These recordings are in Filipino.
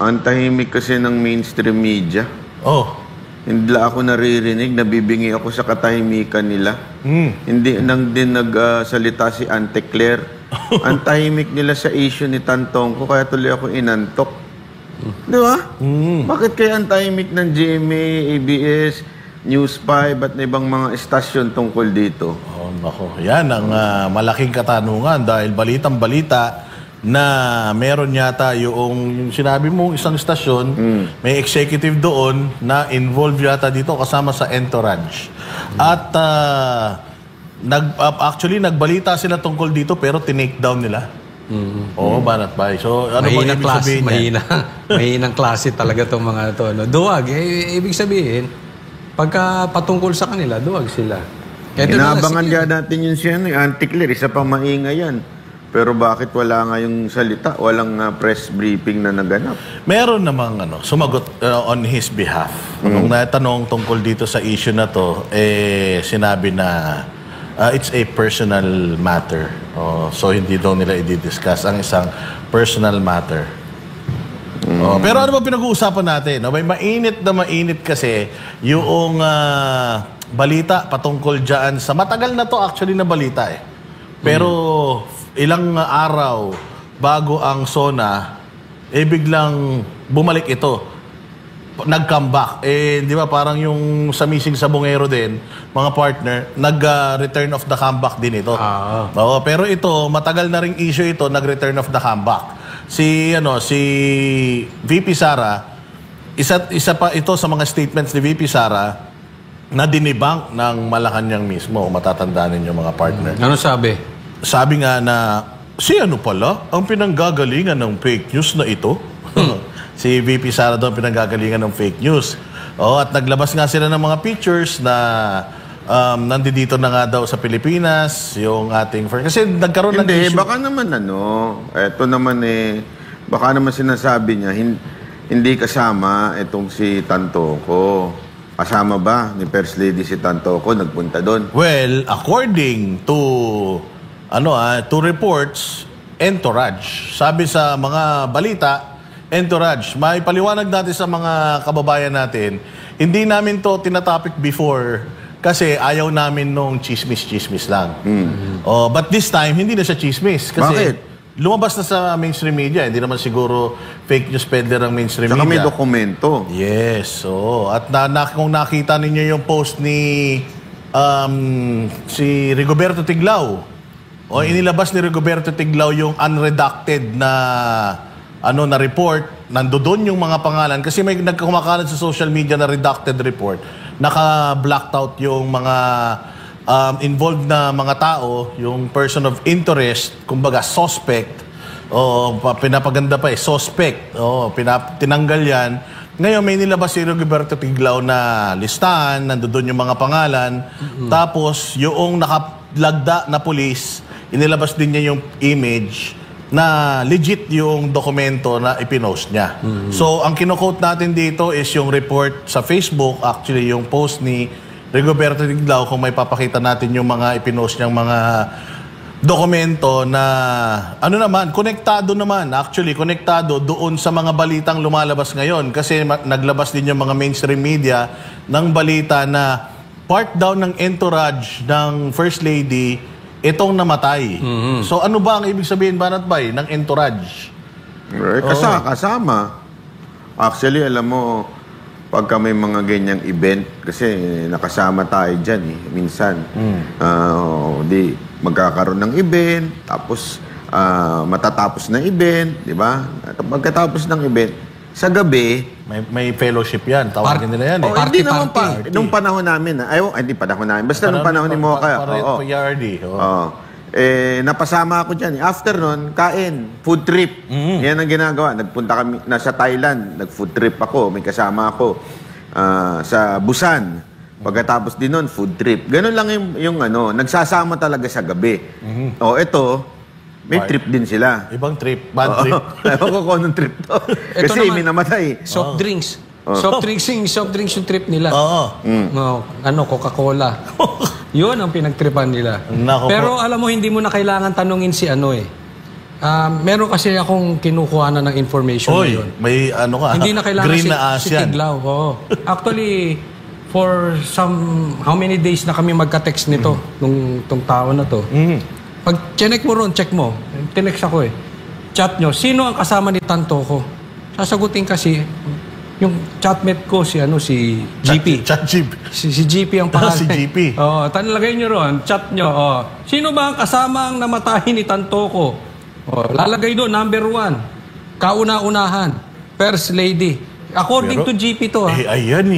Ang tahimik kasi ng mainstream media. Oh. Hindi ako naririnig, nabibingi ako sa katahimikan nila. Hindi nang din nagsalita si Ante Claire. Ang tahimik nila sa issue ni Tantong ko, kaya tuloy ako inantok. Di ba? Bakit kaya ang tahimik ng GMA, ABS, News 5 at ibang mga estasyon tungkol dito? Oh, nako. Yan ang malaking katanungan dahil balitang-balita na meron yata yung sinabi mong isang istasyon, may executive doon na involved yata dito kasama sa entourage. At actually nagbalita sila tungkol dito pero tinake down nila. Oo, banat bay. So ano bang ibig sabihin niya? Mahinang klase talaga itong mga ito. No? Duwag. Ibig sabihin, pagka patungkol sa kanila, duwag sila. Inabangan nga natin yun siya, Ante Claire, isa pang maingay yan. Pero bakit wala nga yung salita? Walang press briefing na naganap? Meron namang sumagot on his behalf. Nung natanong tungkol dito sa issue na to, sinabi na it's a personal matter. So hindi daw nila i-discuss ang isang personal matter. Pero ano ba pinag-uusapan natin? May mainit na mainit kasi yung balita patungkol dyan sa matagal na to actually na balita eh. Pero ilang araw bago ang SONA, biglang bumalik ito. Nag-comeback. Di ba parang yung sa Missing sa Bungero din, mga partner, nag-return of the comeback din ito. Oo, pero ito, matagal na ring issue ito, nag-return of the comeback. Si VP Sara, isa pa ito sa mga statements ni VP Sara na dinibang ng Malacanang mismo. Matatandaan ninyo mga partner. Ano sabi? Sabi nga na, pala ang pinanggagalingan ng fake news na ito? Si VP Sara doon pinanggagalingan ng fake news. At naglabas nga sila ng mga pictures na nandito na nga daw sa Pilipinas, yung ating first. Kasi nagkaroon ng issue. Baka naman eto naman baka naman sinasabi niya, hindi kasama itong si Tantoko. Kasama ba ni First Lady si Tantoko nagpunta doon? Well, according to to reports, entourage. Sabi sa mga balita, entourage. May paliwanag natin sa mga kababayan natin, hindi namin to tinatopic before kasi ayaw namin nung chismis-chismis lang. But this time, hindi na siya chismis. Kasi bakit? Lumabas na sa mainstream media. Hindi naman siguro fake news peddler ang mainstream media. Saka may dokumento. Yes. At kung nakita ninyo yung post ni si Rigoberto Tiglao, inilabas ni Rigoberto Tiglao yung unredacted na na report. Nandoon yung mga pangalan kasi may nagkumakalat sa social media na redacted report. Naka-blacked out yung mga involved na mga tao, yung person of interest, kumbaga suspect. Pinapaganda pa suspect. Tinanggal yan. Ngayon may nilabas si Rigoberto Tiglao na listahan, nandoon yung mga pangalan. Tapos yung nakalagda na pulis, inilabas din niya yung image na legit yung dokumento na ipinost niya. So, ang kino-quote natin dito is yung report sa Facebook, actually yung post ni Rigoberto Tiglao, kung may papakita natin yung mga ipinost niyang mga dokumento na konektado naman, actually konektado doon sa mga balitang lumalabas ngayon. Kasi naglabas din yung mga mainstream media ng balita na part daw ng entourage ng First Lady itong namatay. So ano ba ang ibig sabihin, Banat Bay, ng entourage? Kasama. Actually, alam mo, pagka may mga ganyang event, kasi nakasama tayo dyan minsan. Di magkakaroon ng event, tapos matatapos ng event, di ba? Pagkatapos ng event, sa gabi, may fellowship yan. Tawagin nila yan hindi naman nung panahon namin. Hindi panahon namin. Basta nung panahon ni Mocha. Napasama ako dyan. After nun, kain. Food trip. Yan ang ginagawa. Nagpunta kami, nasa Thailand. Nag-food trip ako. May kasama ako sa Busan. Pagkatapos din nun, food trip. Ganun lang yung nagsasama talaga sa gabi. Ito, may trip din sila. Ibang trip. Bad trip. Ewan ko kung anong trip to. Kasi minamatay. Soft drinks. Soft drinks yung trip nila. Coca-Cola. Yun ang pinagtripan nila. Pero alam mo, hindi mo na kailangan tanungin si Meron kasi akong kinukuha na ng information Oy, ngayon. may ano ka, Hindi na kailangan green si, na si ASEAN. Tiglaw. Oo. Actually, for how many days na kami magka-text nito, tong tao na to. Pag check mo ron, check mo. Tinext ako Chat nyo, sino ang kasama ni Tanto ko? Sasagutin kasi, yung chatmate ko, si GP. Si GP ang pangalan. Si GP. Tanilagay nyo ron, chat nyo. Sino ba ang kasama ang namatahin ni Tanto ko? Lalagay doon, number 1. Kauna-unahan. First lady. According to GP to, ha? Ayan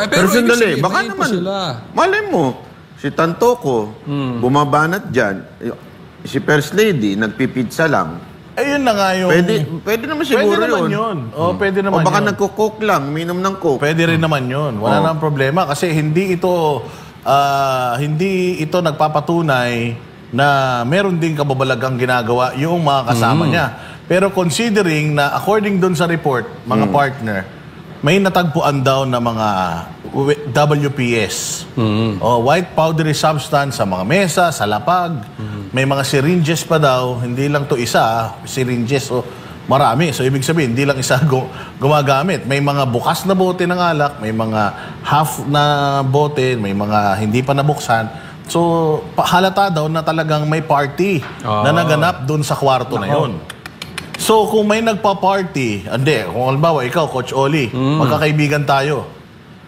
Pero sandali, ibig sabihin, baka ngayon po naman, sila. malay mo, si Tanto ko, bumabanat dyan, si First Lady, nagpipizza lang. Ayun na nga yung... Pwede naman siguro Pwede naman yun. Pwede naman o baka yun. nagko-coke lang, minom ng coke. Pwede rin naman yun. Wala namang problema kasi hindi ito nagpapatunay na meron din kababalagang ginagawa yung mga kasama niya. Pero considering na according dun sa report, mga partner, may natagpuan daw na mga WPS. O white powdery substance sa mga mesa, sa lapag. May mga syringes pa daw, hindi lang to isa, syringes o marami. So ibig sabihin, hindi lang isa gumagamit. May mga bukas na bote ng alak, may mga half na bote, may mga hindi pa nabuksan. So halata daw na talagang may party na naganap doon sa kwarto na yon. So kung may nagpa-party, kung halimbawa ikaw, Coach Oli, magkakaibigan tayo,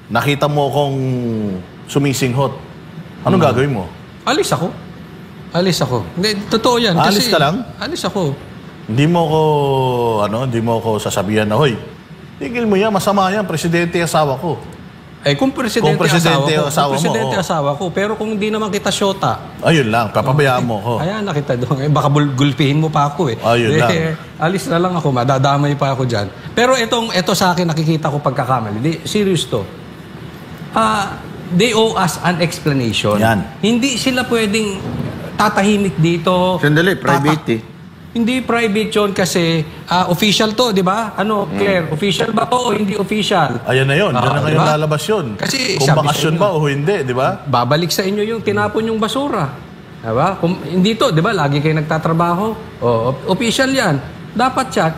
nakita mo akong sumisinghot, anong gagawin mo? Alis ako. Hindi, totoo yan. Alis ka lang? Alis ako. Hindi mo ko sasabihan na, hoy, tigil mo yan, masama yan, presidente asawa ko. Kung presidente asawa mo, asawa ko. Pero kung hindi naman kita syota. Ayun lang, papabayaan mo ko. Ayan, nakita doon. Baka gulpihin mo pa ako Ayun lang. Alis na lang ako, madadamay pa ako dyan. Pero ito sa akin, nakikita ko pagkakamali. Serious to. They owe us an explanation. Yan. Hindi sila pwedeng tatahimik dito. Sandali, private Hindi private yun kasi official to, di ba? Claire, official ba to o hindi official? Ayan na yun, dyan na ngayon diba? lalabas yun. Kasi kung sabi bakasyon sa inyo, ba o hindi, di ba? Babalik sa inyo yung tinapon yung basura. Di ba? Kung hindi to, di ba? Lagi kayo nagtatrabaho. Official yan. Dapat yan.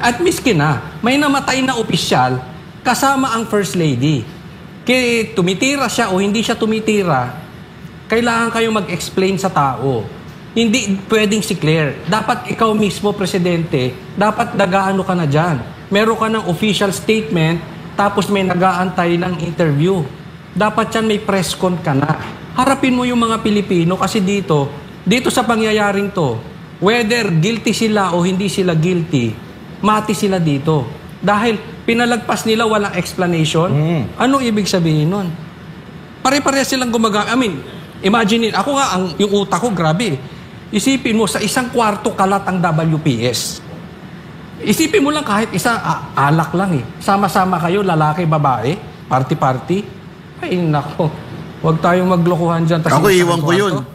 At miskin may namatay na official kasama ang First Lady. Kaya tumitira siya o hindi siya tumitira, kailangan kayo mag-explain sa tao. Hindi pwedeng si Claire. Dapat ikaw mismo, Presidente, dapat nag-aano ka na dyan. Meron ka ng official statement, tapos may nag-aantay ng interview. Dapat yan may press con ka na. Harapin mo yung mga Pilipino kasi dito sa pangyayaring to, whether guilty sila o hindi sila guilty, mati sila dito. Dahil pinalagpas nila walang explanation. Ano ibig sabihin nun? Pare-pare silang gumagamit. Imagine, ako nga, yung utak ko, grabe. Isipin mo, sa isang kwarto kalat ang WPS. Isipin mo lang kahit isa, alak lang Sama-sama kayo, lalaki, babae, party-party. Ay, nako. Huwag tayong maglokohan dyan. Ako, iwan ko yun.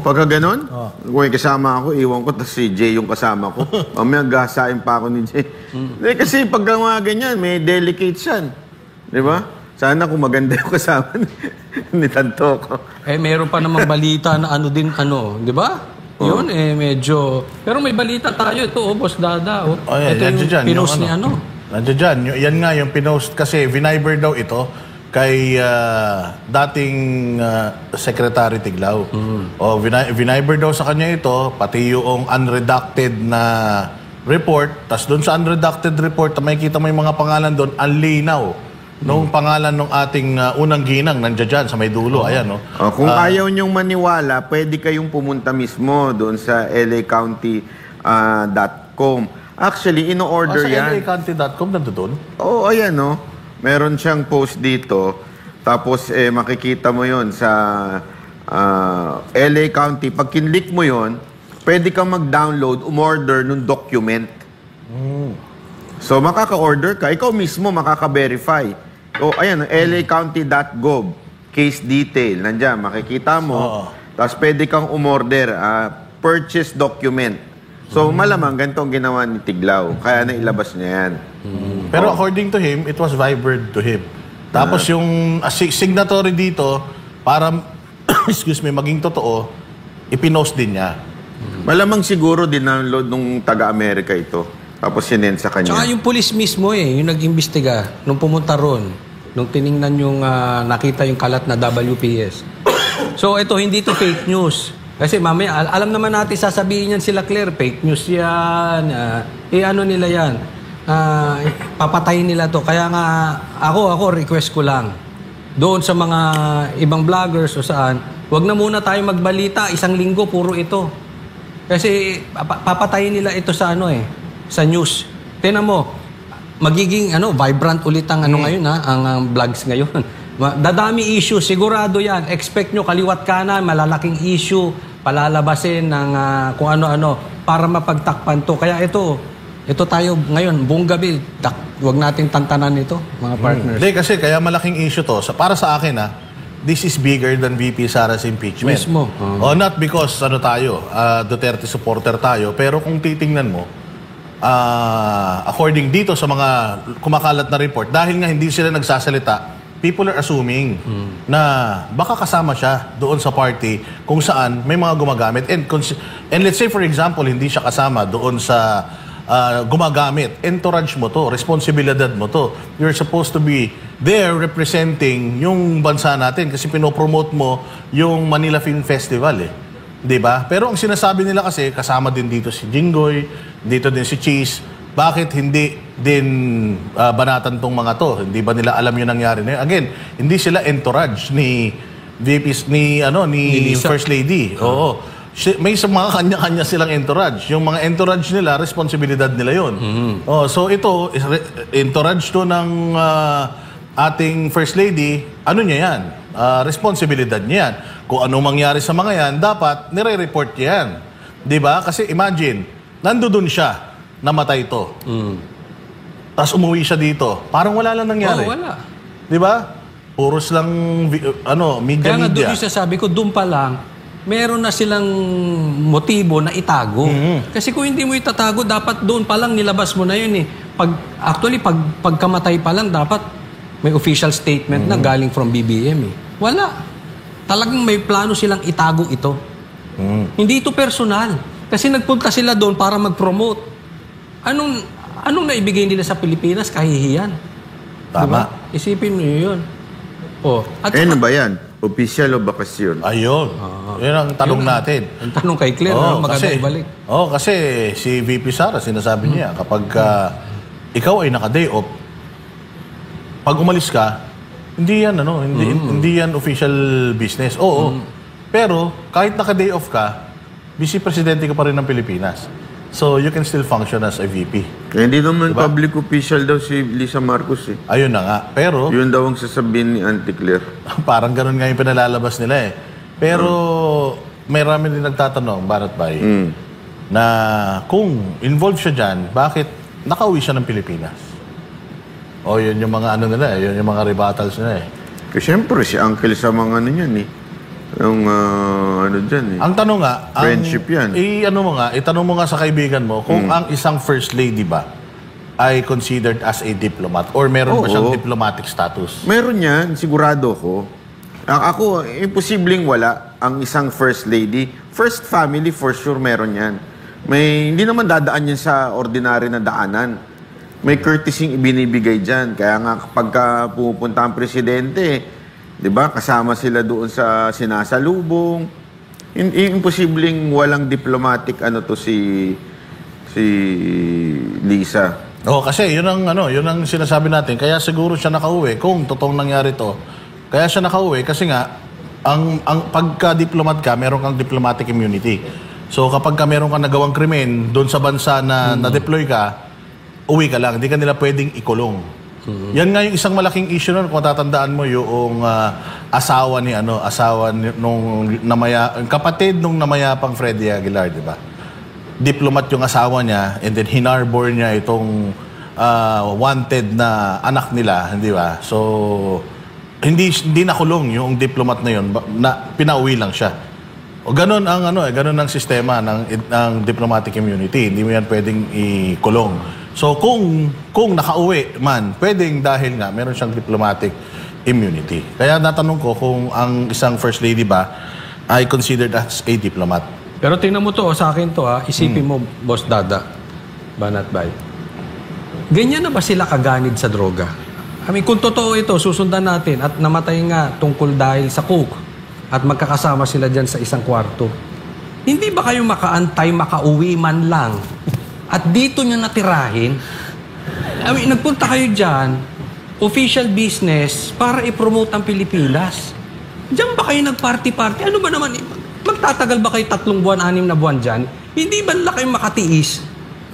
Pagka ganon, kung kasama ako, iwan ko, tapos si Jay yung kasama ko. Mamaya gasain pa ako ni Jay. Kasi pag mga ganyan, may delicate yan. Di ba? Sana kung maganda yung kasama ni Tanto ko. Meron pa namang balita na di ba? Yun, medyo... Pero may balita tayo. Ito, Boss Dada. Ito yung pinost ni Nandiyan dyan. Yan nga yung pinost kasi viniber daw ito kay dating Secretary Tiglaw. Viniber daw sa kanya ito, pati yung unredacted na report. Tapos doon sa unredacted report, makikita mo yung mga pangalan doon, ang linaw. Nung pangalan ng ating unang ginang, nandiyan dyan sa may dulo. Ayan, kung ayaw niyong maniwala, pwede kayong pumunta mismo doon sa lacounty.com. Actually, in-order yan. Sa lacounty.com, nandoon? Ayan, Meron siyang post dito. Tapos, makikita mo yon sa LA County. Pag kinlik mo yon, pwede kang mag-download, umorder nung document. So, makaka-order ka. Ikaw mismo makaka-verify. Ayan, lacounty.gov. Case detail. Nandiyan, makikita mo. Tapos, pwede kang umorder. Purchase document. So, malamang ganito ang ginawa ni Tiglaw. Kaya nailabas niya yan. Pero according to him, it was vibered to him. Tapos yung signatory dito, para, maging totoo, ipinost din niya. Malamang siguro dindownload nung taga-Amerika ito. Tapos sinend sa kanya. Tsaka yung police mismo yung nag-imbestiga nung pumunta ron, nung tiningnan yung nakita yung kalat na WPS. So ito, hindi to fake news. Kasi mamaya, alam naman natin sasabihin yan sila Claire, fake news yan, ano nila yan, papatayin nila to. Kaya nga, ako request ko lang, doon sa mga ibang vloggers o saan, wag na muna tayo magbalita, 1 linggo, puro ito. Kasi papatayin nila ito sa sa news. Tingnan mo, magiging vibrant ulit ang ngayon ang vlogs ngayon. Dadami issue, sigurado yan. Expect nyo kaliwat kanan, malalaking issue, palalabasin ng kung ano-ano para mapagtakpan to. Kaya ito tayo ngayon, buong gabi, huwag nating tantanan ito, mga partners. Hindi, kasi kaya malaking issue to. Para sa akin, this is bigger than VP Sara's impeachment. Mismo. Not because tayo, Duterte supporter tayo, pero kung titingnan mo, according dito sa mga kumakalat na report, dahil nga hindi sila nagsasalita, people are assuming na baka kasama siya doon sa party kung saan may mga gumagamit. And let's say, for example, hindi siya kasama doon sa gumagamit. Entourage mo to, responsibilidad mo to. You're supposed to be there representing yung bansa natin kasi pinopromote mo yung Manila Film Festival 'Di ba? Pero ang sinasabi nila kasi kasama din dito si Jinggoy, dito din si Cheese. Bakit hindi din banatan tong mga to? Hindi ba nila alam yung nangyari na yun? Again, hindi sila entourage ni VP ni First Lady. Oo. May mga kanya-kanya silang entourage. Yung mga entourage nila, responsibilidad nila yun. So ito, entourage to ng ating First Lady, ano niya yan? Responsibilidad niya yan. Kung anong mangyari sa mga yan, dapat nire-report niya yan. Diba? Kasi imagine, nandoon siya, namatay ito. Tapos umuwi siya dito. Parang wala lang nangyari. Wala. Diba? Puros lang, media-media. Kaya nga doon yung sasabi ko, doon pa lang, meron na silang motibo na itago. Kasi kung hindi mo itatago, dapat doon pa lang nilabas mo na yun eh. Pagkamatay pa lang, dapat may official statement na galing from BBM eh. Wala. Talagang may plano silang itago ito. Hindi ito personal. Kasi nagpunta sila doon para mag-promote. Anong naibigay nila sa Pilipinas? Kahihiyan. Tama. Diba? Isipin niyo yun. Ano ba yan? Official o bakasyon? Ayun. Yun ang tanong natin. Ang tanong kay Claire, maganda ibalik. Kasi si VP Sara, sinasabi niya, kapag ikaw ay naka-day off, pag umalis ka, hindi yan official business. Oo. Pero kahit naka-day off ka, vice presidente ka pa rin ng Pilipinas. So you can still function as a VP. Kaya hindi naman public official daw si Lisa Marcos eh. Ayun na nga. Pero yun daw ang sasabihin ni Auntie Claire. parang ganun nga yung pinalalabas nila eh. Pero may rami din nagtatanong, Barat Bay, na kung involved siya dyan, bakit nakauwi siya ng Pilipinas? Yun yung mga nila yun yung mga rebuttals nila eh. Kasi syempre si Uncle sa mga yan eh. Yung dyan eh. Ang tanong nga, friendship yan. Itanong mo nga sa kaibigan mo kung ang isang first lady ba ay considered as a diplomat or meron ba siyang diplomatic status? Meron yan, sigurado ko. Ako, imposibleng wala ang isang first lady. First family, for sure, meron yan. Hindi naman dadaan yan sa ordinary na daanan. May courtesy ibinibigay dyan. Kaya nga kapag pupunta ang presidente, di ba, kasama sila doon sa sinasalubong. Imposibleng walang diplomatic si Lisa. Kasi yun ang sinasabi natin. Kaya siguro siya nakauwi kung totoong nangyari to. Kaya siya nakauwi kasi nga ang pagka-diplomat ka, meron kang diplomatic immunity. So kapag meron kang nagawang krimen doon sa bansa na na-deploy ka, uwi ka lang, hindi ka nila pwedeng ikulong. Yan nga yung isang malaking issue nun, kung tatandaan mo yung asawa nung kapatid nung namayapang Freddy Aguilar, di ba? Diplomat yung asawa niya and then hinarbor niya itong wanted na anak nila, di ba? So hindi nakulong yung diplomat na yun, na pinauwi lang siya. O ganun ang sistema ng diplomatic immunity. Hindi mo yan pwedeng ikulong. So kung nakauwi man, pwedeng dahil nga meron siyang diplomatic immunity. Kaya natanong ko kung ang isang first lady ba ay considered as a diplomat. Pero tingnan mo to, sa akin to isipin mo, Boss Dada, Banat Bay. Ganyan na ba sila kaganid sa droga? I mean, kung totoo ito, susundan natin at namatay nga tungkol dahil sa coke at magkakasama sila dyan sa isang kwarto. Hindi ba kayo makaantay, makauwi man lang at dito nyo natirahin? I mean, nagpunta kayo dyan, official business para i-promote ang Pilipinas. Diyan ba kayo nag-party-party? Ano ba naman? Magtatagal ba kayo 3 buwan, 6 na buwan dyan? Hindi ba nila kayo makatiis?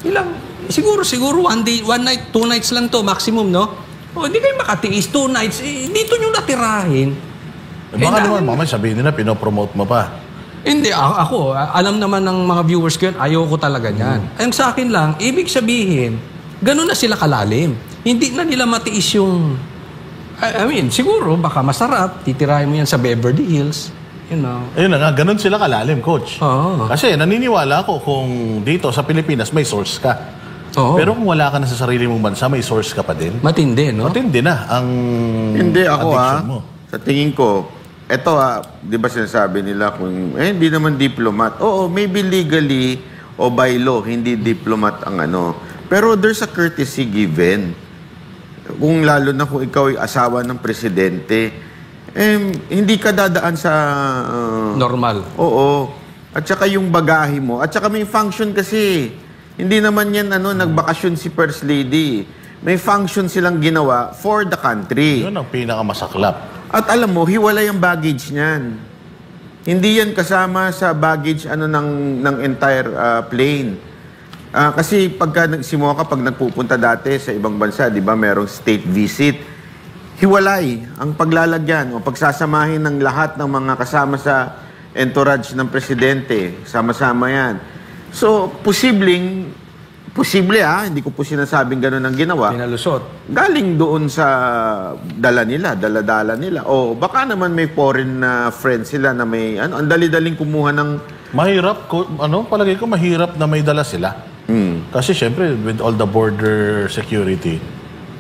Ilang? Siguro 1 day, 1 night, 2 nights lang to maximum, no? O, hindi kayo makatiis, 2 nights. Dito nyo natirahin. Baka naman, mamay sabihin nila, pinopromote mo pa. Hindi, ako, alam naman ng mga viewers ko yun, ayoko talaga niyan. Ang sa akin lang, ibig sabihin, ganun na sila kalalim. Hindi na nila matiis yung... I mean, siguro, baka masarap, titirahin mo yan sa Beverly Hills, you know. Ayun na nga, ganun sila kalalim, Coach. Oo. Kasi naniniwala ako kung dito sa Pilipinas may source ka. Oo. Pero kung wala ka na sa sarili mong bansa, may source ka pa din. Matindi, no? Matindi na ang Hindi ako addiction mo. sa tingin ko, eto di ba sinasabi nila kung, hindi naman diplomat. Oo, maybe legally o by law, hindi diplomat ang ano. Pero there's a courtesy given. Kung lalo na kung ikaw ay asawa ng presidente, hindi ka dadaan sa... Normal. Oo. At saka yung bagahe mo. At saka may function kasi. Hindi naman yan nagbakasyon si First Lady. May function silang ginawa for the country. Yun ang pinakamasaklap. At alam mo, hiwalay ang baggage niyan. Hindi yan kasama sa baggage ng entire plane. Kasi pag nagpupunta dati sa ibang bansa, di ba, merong state visit. Hiwalay ang paglalagyan o pagsasamahin ng lahat ng mga kasama sa entourage ng presidente. Sama-sama yan. So, posible hindi ko po sinasabing gano'n ang ginawa. Pinalusot. Galing doon sa dala nila. O baka naman may foreign friends sila na may, ang dali-daling kumuha ng... Mahirap, palagay ko mahirap na may dala sila. Kasi syempre, with all the border security,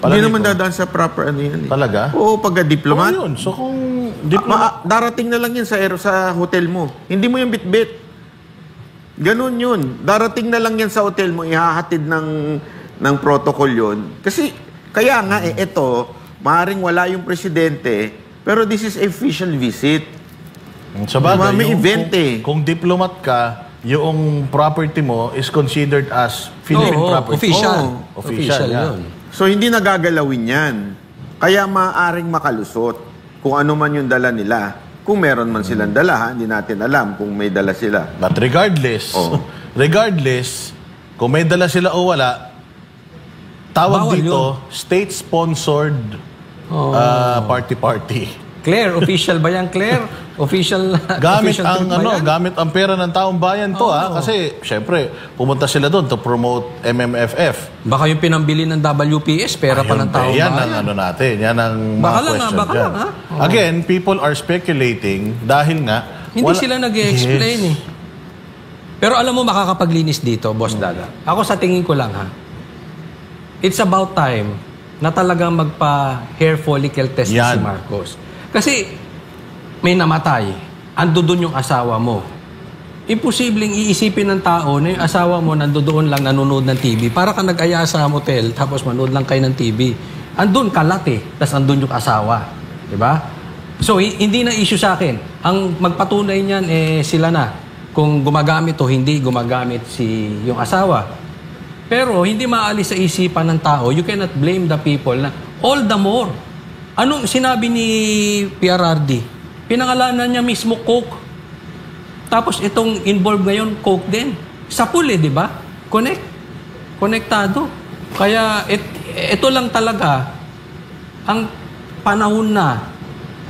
Hindi naman dadaan sa proper yan. Talaga? Oo, pagka-diplomat. Oo yun. So kung diplomat... darating na lang yan sa hotel mo. Hindi mo yung bit-bit. Ganun yun. Darating na lang yan sa hotel mo, ihahatid ng protocol yun. Kasi, kaya nga, ito, maaaring wala yung presidente, pero this is official visit. Sa bagay, May event kung diplomat ka, yung property mo is considered as Philippine property. Official. Official yun. So, hindi nagagalawin yan. Kaya maaaring makalusot kung ano man yung dala nila. Kung meron man silang dala, hindi natin alam kung may dala sila. But regardless, kung may dala sila o wala, tawag Bawal dito, state-sponsored party-party. Claire, official ba yan, Claire? Official Gamit official ang trip ba yan? gamit ang pera ng taong bayan to kasi syempre pumunta sila doon to promote MMFF. Baka yung pinambili ng WPS, pera pa ng taong Yan bayan. ang natin. Yan ang Baka mga lang, question baka dyan. lang, ha? Again, people are speculating dahil nga Hindi sila nag-explain Yes. Pero alam mo, makakapaglinis dito, Boss Dada. Ako sa tingin ko lang, it's about time na talagang magpa-hair follicle test si Marcos. Kasi may namatay, ando doon yung asawa mo. Imposibleng iisipin ng tao na yung asawa mo nandoon lang nanonood ng TV. Para ka nag-aya sa motel, tapos manood lang kayo ng TV. Andun kalat tapos andun yung asawa. Diba? So, hindi na issue sa akin. Ang magpatunay niyan, sila na. Kung gumagamit o hindi gumagamit yung asawa. Pero, hindi maalis sa isipan ng tao, you cannot blame the people na all the more. Anong sinabi ni PRRD? Pinangalanan niya mismo Coke. Tapos itong involved ngayon, Coke din. Sa pool di ba? Konektado. Kaya ito lang talaga ang panahon na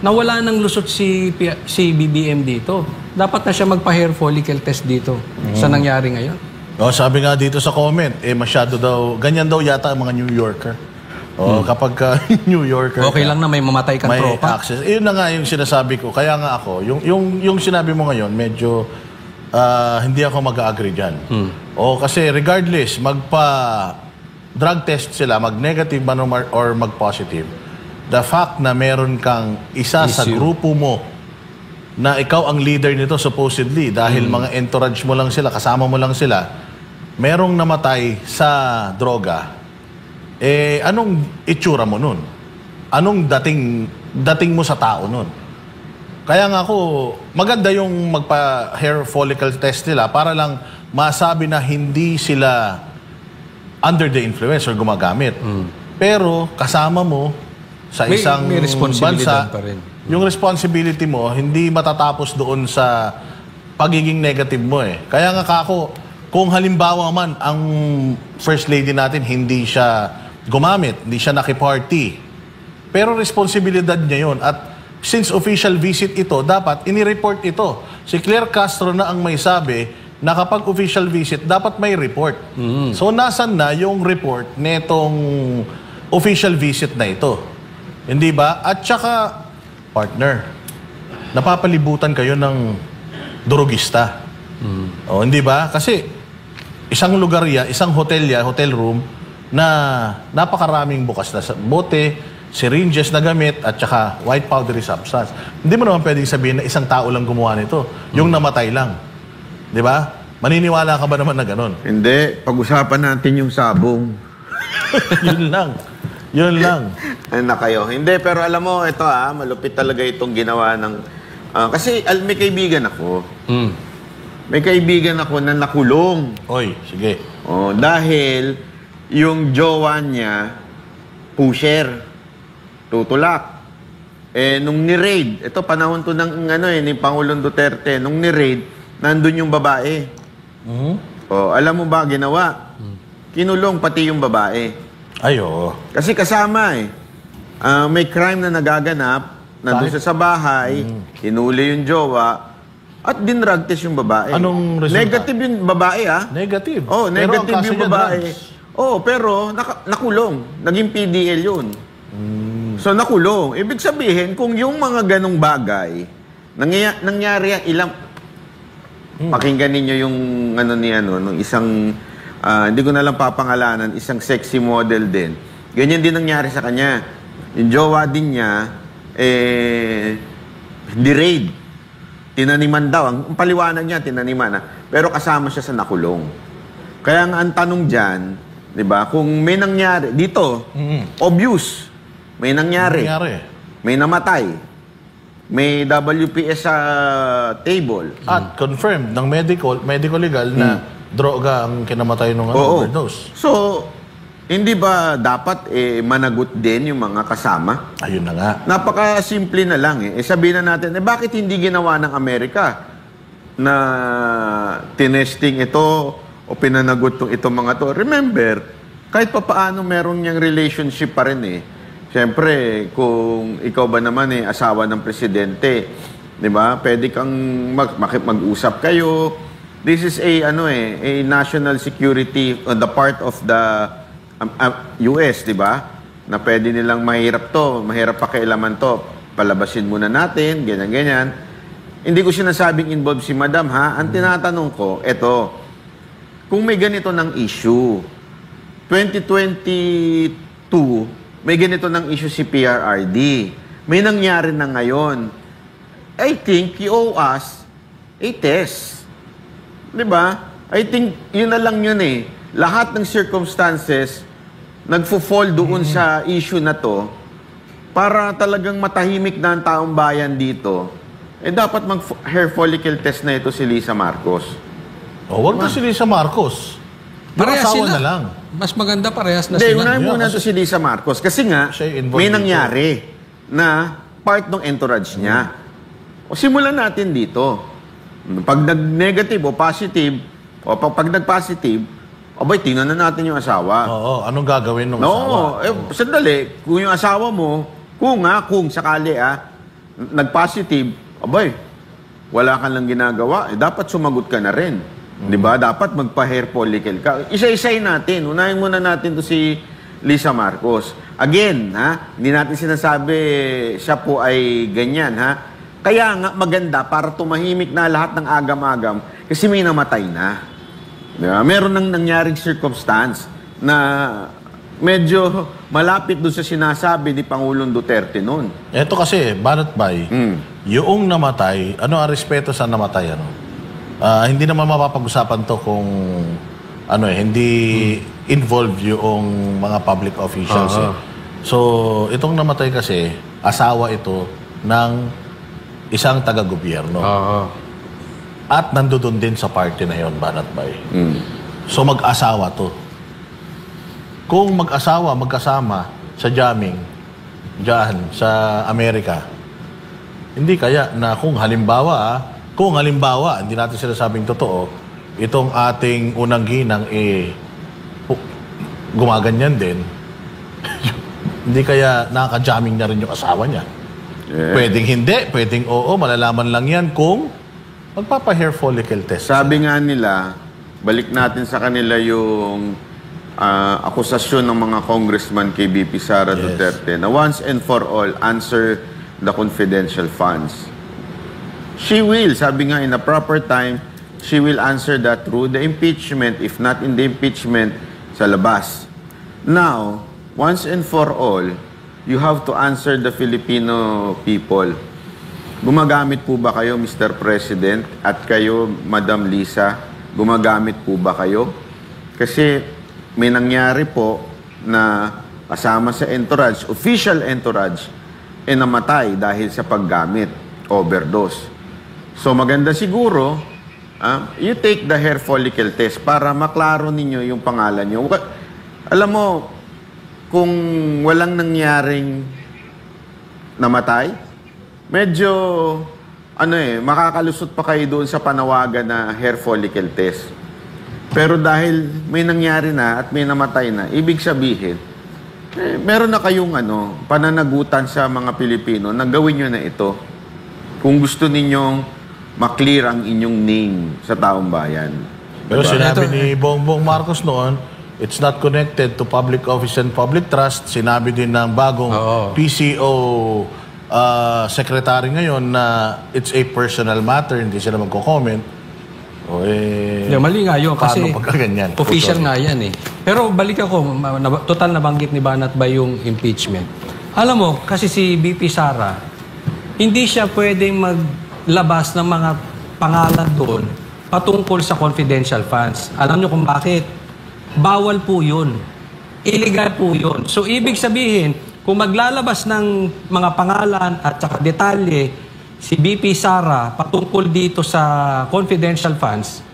wala nang lusot si BBM dito. Dapat na siya magpa-hair follicle test dito sa nangyari ngayon. Sabi nga dito sa comment, masyado daw, ganyan daw yata ang mga New Yorker. Kapag New Yorker okay lang na may mamatay kang may tropa. access. Yun na nga yung sinasabi ko. Kaya nga ako, yung sinabi mo ngayon, medyo hindi ako mag-agree dyan. Kasi regardless, magpa-drug test sila, mag-negative man or mag-positive, the fact na meron kang isa sa grupo mo na ikaw ang leader nito supposedly dahil mga entourage mo lang sila, kasama mo lang sila, merong namatay sa droga, anong itsura mo nun? Anong dating mo sa tao nun? Kaya nga ako, maganda yung magpa-hair follicle test nila para lang masabi na hindi sila under the influence or gumagamit. Pero kasama mo sa isang may responsibilidad bansa, pa rin. yung responsibility mo, hindi matatapos doon sa pagiging negative mo eh. Kaya nga kako, kung halimbawa man ang First Lady natin hindi siya gumamit, hindi siya nakiparty, pero responsibilidad niya yun. At since official visit ito, dapat inireport ito. Si Claire Castro na ang may sabi na kapag official visit, dapat may report. So nasan na yung report netong official visit na ito? Hindi ba? At saka, partner, napapalibutan kayo ng drogista. O, hindi ba? Kasi isang lugar isang hotel room na napakaraming bukas na bote, syringes na gamit, at saka white powdery substance. Hindi mo naman pwedeng sabihin na isang tao lang gumawa nito. Yung namatay lang. Di ba? Maniniwala ka ba naman na ganun? Hindi. Pag-usapan natin yung sabong. Yun lang. Yun lang. Ano na kayo? Hindi, pero alam mo, ito malupit talaga itong ginawa ng... kasi may kaibigan ako. May kaibigan ako na nakulong. Oy, sige. Dahil yung jowa niya, pusher, tutulak. Nung ni-raid, ito panahon to ng ni Pangulong Duterte, nung ni-raid, nandun yung babae. Alam mo ba ginawa? Kinulong pati yung babae. Ayo. Kasi kasama may crime na nagaganap, nandun siya sa bahay, hinuli yung jowa, at dinrug test yung babae. Anong resulta? Negative yung babae, Negative. Negative pero yung babae. Pero nakulong. Naging PDL yun. So nakulong. Ibig sabihin, kung yung mga ganong bagay, nangyari ilang... Pakinggan ninyo yung nung isang... hindi ko na lang papangalanan, isang sexy model din. Ganyan din nangyari sa kanya. Yung jowa din niya, di-raid. Tinaniman daw. Ang paliwanag niya, tinaniman. Pero kasama siya sa nakulong. Kaya nga ang tanong dyan, di ba, kung may nangyari, dito, obvious, may nangyari. May namatay. May WPS sa table. At confirmed ng medical legal na droga ang kinamatay ng overdose. So, hindi ba dapat managot din yung mga kasama? Ayun na nga. Napaka-simple na lang sabihin na natin, bakit hindi ginawa ng Amerika na tinesting ito o pinanagot itong mga to? Remember, kahit pa paano meron niyang relationship pa rin Siyempre, kung ikaw ba naman asawa ng presidente, di ba? Pwede kang mag-usap kayo. This is a national security on the part of the US, di ba? Na pwede nilang mahirap pakialaman to. Palabasin muna natin, ganyan-ganyan. Hindi ko sinasabing involved si Madam, Ang tinatanong ko, kung may ganito ng issue, 2022, may ganito ng issue si PRRD. May nangyari na ngayon. I think you owe us a test. Diba? I think yun na lang yun Lahat ng circumstances nagfo-fall doon sa issue na to para talagang matahimik na ang taong bayan dito. Dapat mag-hair follicle test na ito si Lisa Marcos. Huwag na si Lisa Marcos. Parehas asawa sila. Na lang. Mas maganda parehas na Hindi, sila. unahin muna ito si Lisa Marcos. Kasi nga, may nangyari na part ng entourage niya. Simulan natin dito. Pag nag-negative o positive, o pag nag-positive, tingnan na natin yung asawa. Anong gagawin ng asawa? Sandali, kung yung asawa mo, kung sakali nag-positive, wala kang lang ginagawa, dapat sumagot ka na rin. Di ba? Dapat magpa-hair follicle ka. Isa-isay natin. Unahin muna natin to si Lisa Marcos. Again, hindi natin sinasabi siya po ay ganyan, Kaya nga maganda para tumahimik na lahat ng agam-agam kasi may namatay na. Di ba? Meron nang nangyaring circumstance na medyo malapit doon sa sinasabi ni Pangulong Duterte noon. Ito kasi, Banat Bay, yung namatay, ano ang respeto sa namatay? Ano? Hindi naman mapapag-usapan to kung hindi involved yung mga public officials. So, itong namatay kasi, asawa ito ng isang taga-gobyerno. At nandoon din sa party na yon, Banat Bay. So, mag-asawa to. Kung mag-asawa, magkasama sa jamming, dyan sa Amerika, hindi kaya na kung halimbawa, hindi natin sinasabing totoo, itong ating unang ginang gumaganyan din, hindi kaya nakaka-jamming na rin yung asawa niya. Pwedeng hindi, pwedeng oo, malalaman lang yan kung magpapa-hair follicle test. Sabi nga nila, balik natin sa kanila yung akusasyon ng mga congressman kay BP Sara Duterte na once and for all, answer the confidential funds. She will, sabi nga, in a proper time, she will answer that through the impeachment, if not in the impeachment, sa labas. Now, once and for all, you have to answer the Filipino people. Gumagamit po ba kayo, Mr. President, at kayo, Madam Lisa, gumagamit po ba kayo? Kasi may nangyari po na kasama sa entourage, official entourage, namatay dahil sa paggamit, overdose. So maganda siguro, you take the hair follicle test para maklaro ninyo yung pangalan nyo. Alam mo, kung walang nangyaring namatay, medyo makakalusot pa kayo doon sa panawagan na hair follicle test. Pero dahil may nangyari na at may namatay na, ibig sabihin, meron na kayong pananagutan sa mga Pilipino na gawin nyo na ito kung gusto ninyong maklear ang inyong name sa taong bayan. Pero sinabi ni Bongbong Marcos noon, it's not connected to public office and public trust. Sinabi din ng bagong PCO secretary ngayon na it's a personal matter, hindi sila magko-comment. Mali nga yun kasi official nga yan eh. Pero balik ako, total nabanggit ni Banat ba yung impeachment. Alam mo, kasi si BP Sara, hindi siya pwedeng maglabas ng mga pangalan doon patungkol sa confidential funds. Alam nyo kung bakit? Bawal po yun. Illegal po yun. So, ibig sabihin, kung maglalabas ng mga pangalan at saka detalye si BP Sara patungkol dito sa confidential funds,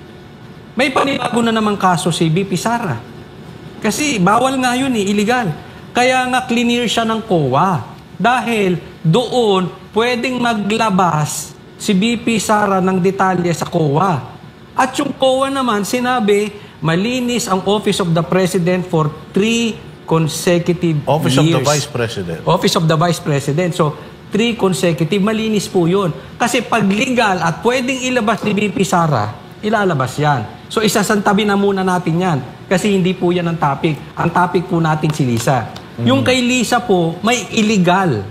may panibago na namang kaso si BP Sara. Kasi bawal nga yun illegal. Kaya nga clear siya ng COA. Dahil doon pwedeng maglabas si BP Sara ng detalye sa COA. At yung COA naman sinabi, malinis ang Office of the President for 3 consecutive Office years. of the Vice President. Office of the Vice President. So, 3 consecutive, malinis po yun. Kasi pag legal at pwedeng ilabas ni BP Sara, ilalabas yan. So, isasantabi na muna natin yan. Kasi hindi po yan ang topic. Ang topic po natin si Lisa. Yung kay Lisa po, may illegal.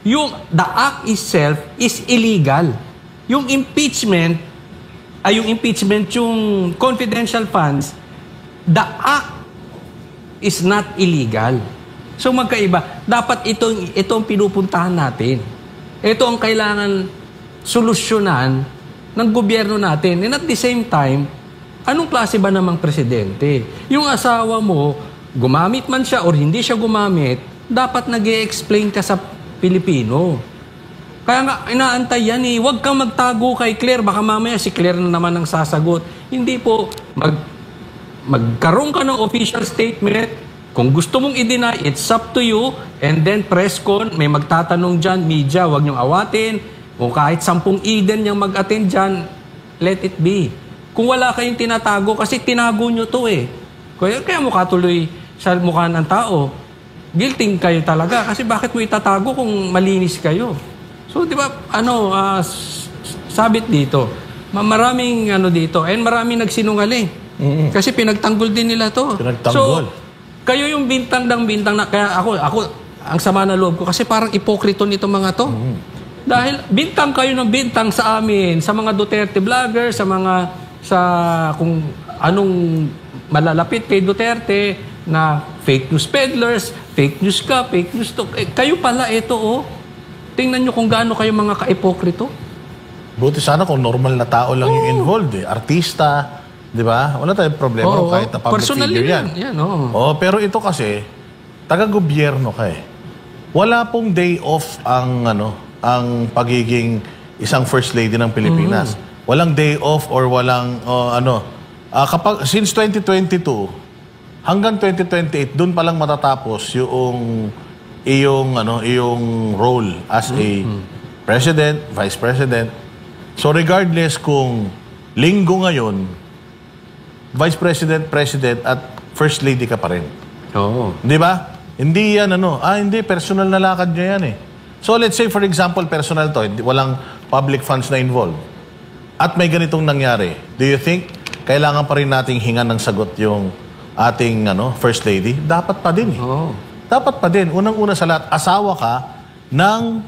The act itself is illegal. Yung impeachment, yung confidential funds, the act is not illegal. So magkaiba. Dapat itong pinupuntahan natin. Ito ang kailangan solusyonan ng gobyerno natin. And at the same time, anong klase ba namang presidente? Yung asawa mo, gumamit man siya or hindi siya gumamit, dapat nag-i-explain ka sa Pilipino. Kaya nga, inaantay yan eh. Huwag kang magtago kay Claire. Baka mamaya si Claire na naman ang sasagot. Hindi po. Magkaroon ka ng official statement. Kung gusto mong i-deny, it's up to you. And then press con, may magtatanong dyan, media, huwag niyong awatin. Kung kahit 10 Eden niyang mag-attend dyan, let it be. Kung wala kayong tinatago, kasi tinago niyo to eh. Kaya mukha tuloy sa mukha ng tao. Guilty kayo talaga. Kasi bakit mo itatago kung malinis kayo? So, di ba, sabit dito. Maraming dito. And maraming nagsinungaling. Kasi pinagtanggol din nila to. Pinagtanggol. So, kayo yung bintang ng bintang na, kaya ako, ang sama na loob ko, kasi parang ipokriton itong mga to. Dahil bintang kayo ng bintang sa amin, sa mga Duterte vlogger, kung anong malalapit kay Duterte, na fake news peddlers, fake news ka, fake news to. Kayo pala, ito tingnan nyo kung gaano kayo mga ka-ipokrito. Buti sana kung normal na tao lang yung involved artista, di ba? Wala tayong problema kahit na public figure yan. Pero ito kasi, taga-gobyerno ka Wala pong day off ang pagiging isang first lady ng Pilipinas. Walang day off or walang since 2022 hanggang 2028 doon pa lang matatapos yung role as a president, vice president. So regardless kung linggo ngayon, vice president, president at first lady ka pa rin. Di ba? Hindi yan hindi personal na lakad niya yan So let's say for example personal to, walang public funds na involved. At may ganitong nangyari. Do you think kailangan pa rin nating hingan ng sagot yung ating first lady? Dapat pa din Dapat pa din. Unang-una sa lahat, asawa ka ng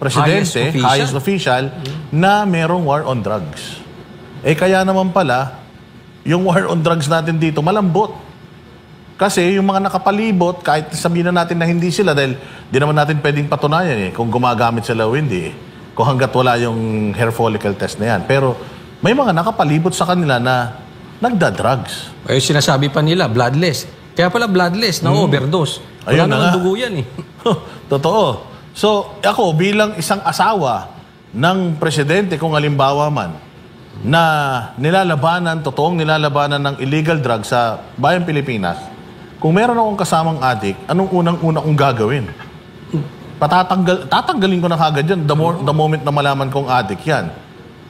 presidente, highest official, na merong war on drugs. Kaya naman pala, yung war on drugs natin dito, malambot. Kasi yung mga nakapalibot, kahit sabihin na natin na hindi sila, dahil di naman natin pwedeng patunayan kung gumagamit sila o hindi. Kung hanggat wala yung hair follicle test na yan. Pero may mga nakapalibot sa kanila na nagda-drugs. Sinasabi pa nila, bloodless. Kaya pala bloodless, na-overdose. Wala naman dugo yan Totoo. So, ako bilang isang asawa ng presidente, kung halimbawa man, na totoong nilalabanan ng illegal drugs sa bayang Pilipinas, kung meron akong kasamang adik, anong unang-una kong gagawin? Tatanggalin ko na kagad yan the moment na malaman kong adik yan.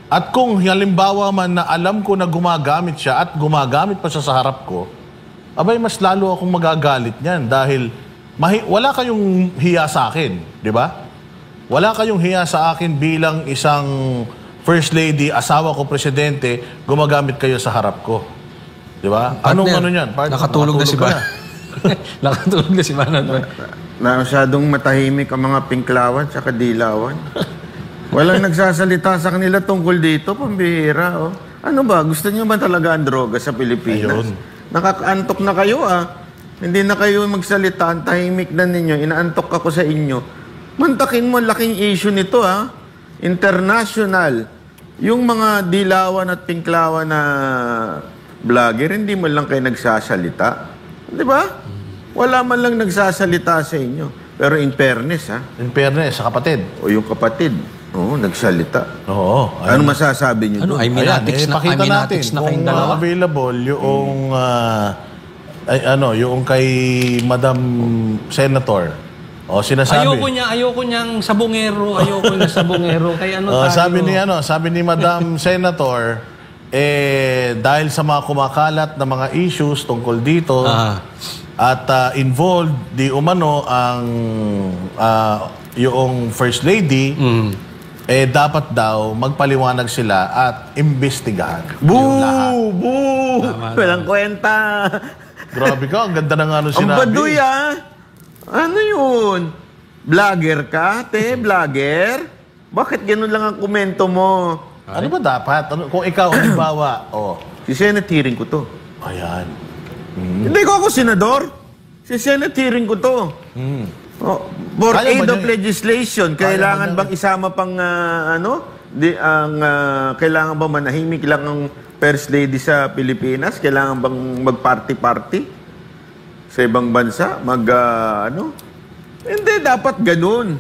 At kung halimbawa man na alam ko na gumagamit siya at gumagamit pa siya sa harap ko, abay mas lalo akong magagalit niyan dahil wala kayong hiya sa akin, di ba? Wala kayong hiya sa akin bilang isang first lady, asawa ko, presidente, gumagamit kayo sa harap ko. Di ba? Anong niyan? Nakatulog na si Banat. Nakatulog na si Banat. Masyadong matahimik ang mga pinklawan sa dilawan. Walang nagsasalita sa kanila tungkol dito, pambihira. Ano ba? Gusto niyo ba talaga ang droga sa Pilipinas? Nakakaantok na kayo Hindi na kayo magsalita, ang tahimik na ninyo, inaantok ako sa inyo. Mantakin mo, laking issue nito international. Yung mga dilawan at pinklawan na vlogger, hindi mo lang kayo nagsasalita. Di ba? Wala man lang nagsasalita sa inyo. Pero in fairness, In fairness, sa kapatid. O yung kapatid, nagsalita. Oo. Ano masasabi niyo doon? Iminatics na kayong dalawa. Available yung yung kay Madam Senator. Sinasabi. Ayoko niyang sabongero, kaya tayo? Sabi ni Madam Senator, dahil sa mga kumakalat na mga issues tungkol dito at involved di umano ang yung First Lady, dapat daw magpaliwanag sila at imbestigahan yung lahat. Boo! Walang kwenta. Grabe ka, ang ganda na nga nung sinabi. Ang baduy Ano yun? Vlogger ka, vlogger? Bakit ganun lang ang komento mo? Ano ba dapat? Kung ikaw, halimbawa, Si Senate hearing ko to. Ayan. Hindi ko ako senador. Si Senate hearing ko to. For aid of legislation, kailangan bang isama pang kailangan ba manahimik lang ang First Lady sa Pilipinas? Kailangan bang mag-party-party sa ibang bansa? Hindi, dapat ganun.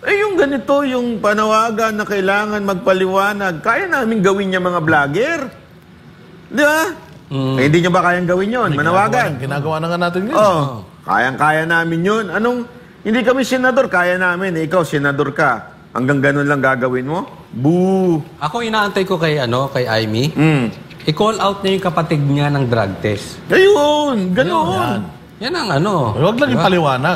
Yung ganito, yung panawagan na kailangan magpaliwanag, kaya namin gawin niya mga vlogger. Di ba? Hindi niya ba kayang gawin yun? Manawagan. Ginagawa na nga natin yun. Kayang-kaya namin yun. Hindi kami senador, kaya namin. Ikaw, senador ka. Hanggang ganun lang gagawin mo? Boo! Ako inaantay ko kay Amy. I-call out niya yung kapatid niya ng drug test. Ayun! Ganun! Yan ang Huwag lang yung paliwanag.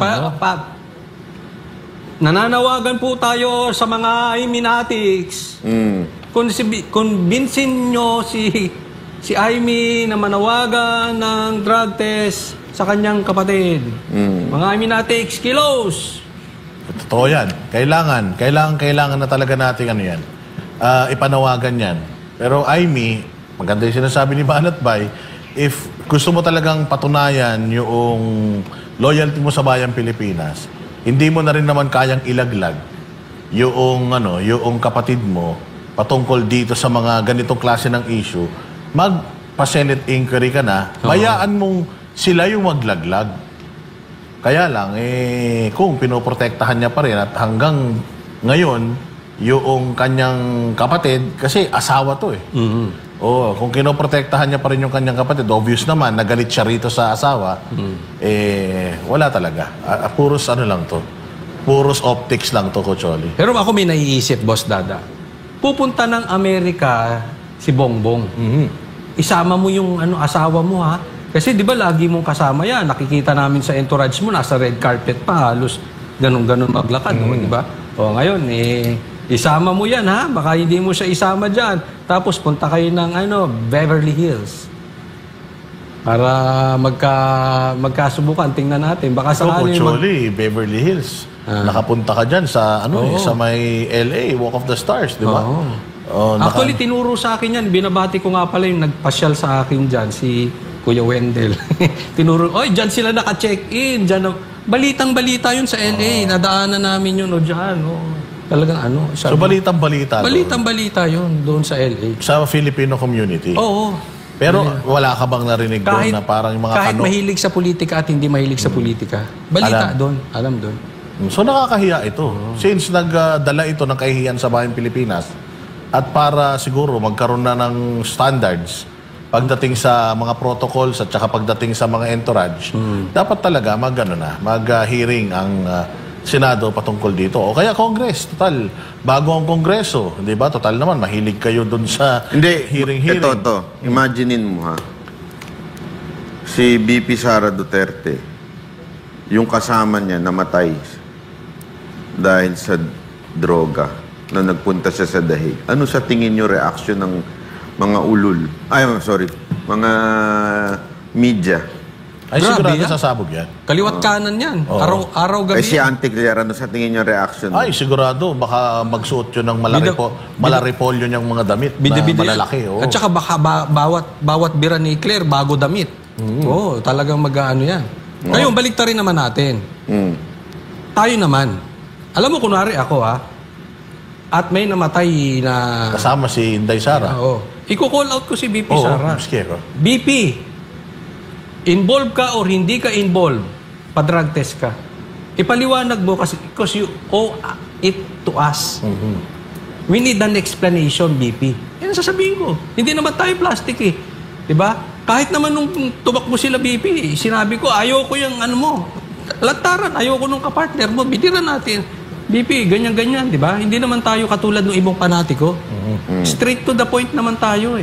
Nananawagan po tayo sa mga Iminatics. Convincein nyo si Amy na manawagan ng drug test sa kanyang kapatid. Mga Iminatics, kilos! Totoo yan. Kailangan na talaga natin ipanawagan yan. Pero Amy, maganda yung sinasabi ni Banat Bay, if gusto mo talagang patunayan yung loyalty mo sa bayang Pilipinas, hindi mo na rin naman kayang ilaglag yung kapatid mo patungkol dito sa mga ganitong klase ng issue, magpa-Senate inquiry ka na, bayaan mong sila yung maglaglag. Kaya lang, kung pinoprotektahan niya pa rin at hanggang ngayon, yung kanyang kapatid, kasi asawa to kung kinoprotektahan niya pa rin yung kanyang kapatid, obvious naman, nagalit siya rito sa asawa, wala talaga. Puros lang to. Puros optics lang to, Coach Oli. Pero ako may naiisip, Boss Dada. Pupunta ng Amerika si Bongbong. Isama mo yung asawa mo, ha? Kasi di ba lagi mong kasama yan? Nakikita namin sa entourage mo, nasa red carpet pa, halos ganun-ganun maglakad, di ba? O ngayon, isama mo yan, ha? Baka hindi mo siya isama dyan. Tapos punta kayo ng Beverly Hills. Para magkasubukan, tingnan natin. Baka sakali Coach Oli, Beverly Hills. Nakapunta ka dyan sa sa may LA, Walk of the Stars, di ba? Actually, tinuro sa akin yan. Binabati ko nga pala yung nagpasyal sa akin dyan, si Kuya Wendell. Tinuro, dyan sila naka-check-in. Balitang-balita yun sa LA. Nadaanan namin yun dyan. Talagang So, balitang-balita. Balitang-balita yun doon sa LA. Sa Filipino community. Oo. Pero wala ka bang narinig doon na parang yung mga kahit mahilig sa politika at hindi mahilig sa politika. Balita doon. Alam doon. So nakakahiya ito. Since nagdala ito ng kahihiyan sa bayang Pilipinas at para siguro magkaroon na ng standards pagdating sa mga protocols at saka pagdating sa mga entourage, dapat talaga mag-hearing ang Senado patungkol dito. O kaya Congress, total, bago ang Kongreso, di ba? Total naman, mahilig kayo dun sa hearing-hearing. Ito. Imaginein mo, ha? Si BP Sara Duterte, yung kasama niya namatay dahil sa droga na nagpunta siya sa Dahig. Ano sa tingin niyo reaction ng mga ulul? Mga media. Ay, Grabe sigurado yan. sasabog yan. Kaliwat kanan yan. Araw gabi. Si Auntie Claire, ano sa tingin niyo reaction? Ay, sigurado. Baka magsuot yun ng malaripolyo niyang mga damit na malalaki. At saka baka bawat bira ni Claire bago damit. Talagang mag-ano yan. Ngayon, baliktarin naman natin. Tayo naman. Alam mo, kunwari ako, at may namatay na... Kasama si Inday Sara. Iko-call out ko si BP Sara. BP, involved ka or hindi ka involved, pa-drug test ka. Ipaliwanag mo kasi because you owe it to us. We need an explanation, BP. Yan ang sasabihin ko. Hindi naman tayo plastic Diba? Kahit naman nung tumakbo sila BP, sinabi ko, ayoko yung lantaran, ayoko nung kapartner mo, bitiran natin. BP, ganyan-ganyan, di ba? Hindi naman tayo katulad ng ibang panatiko. Straight to the point naman tayo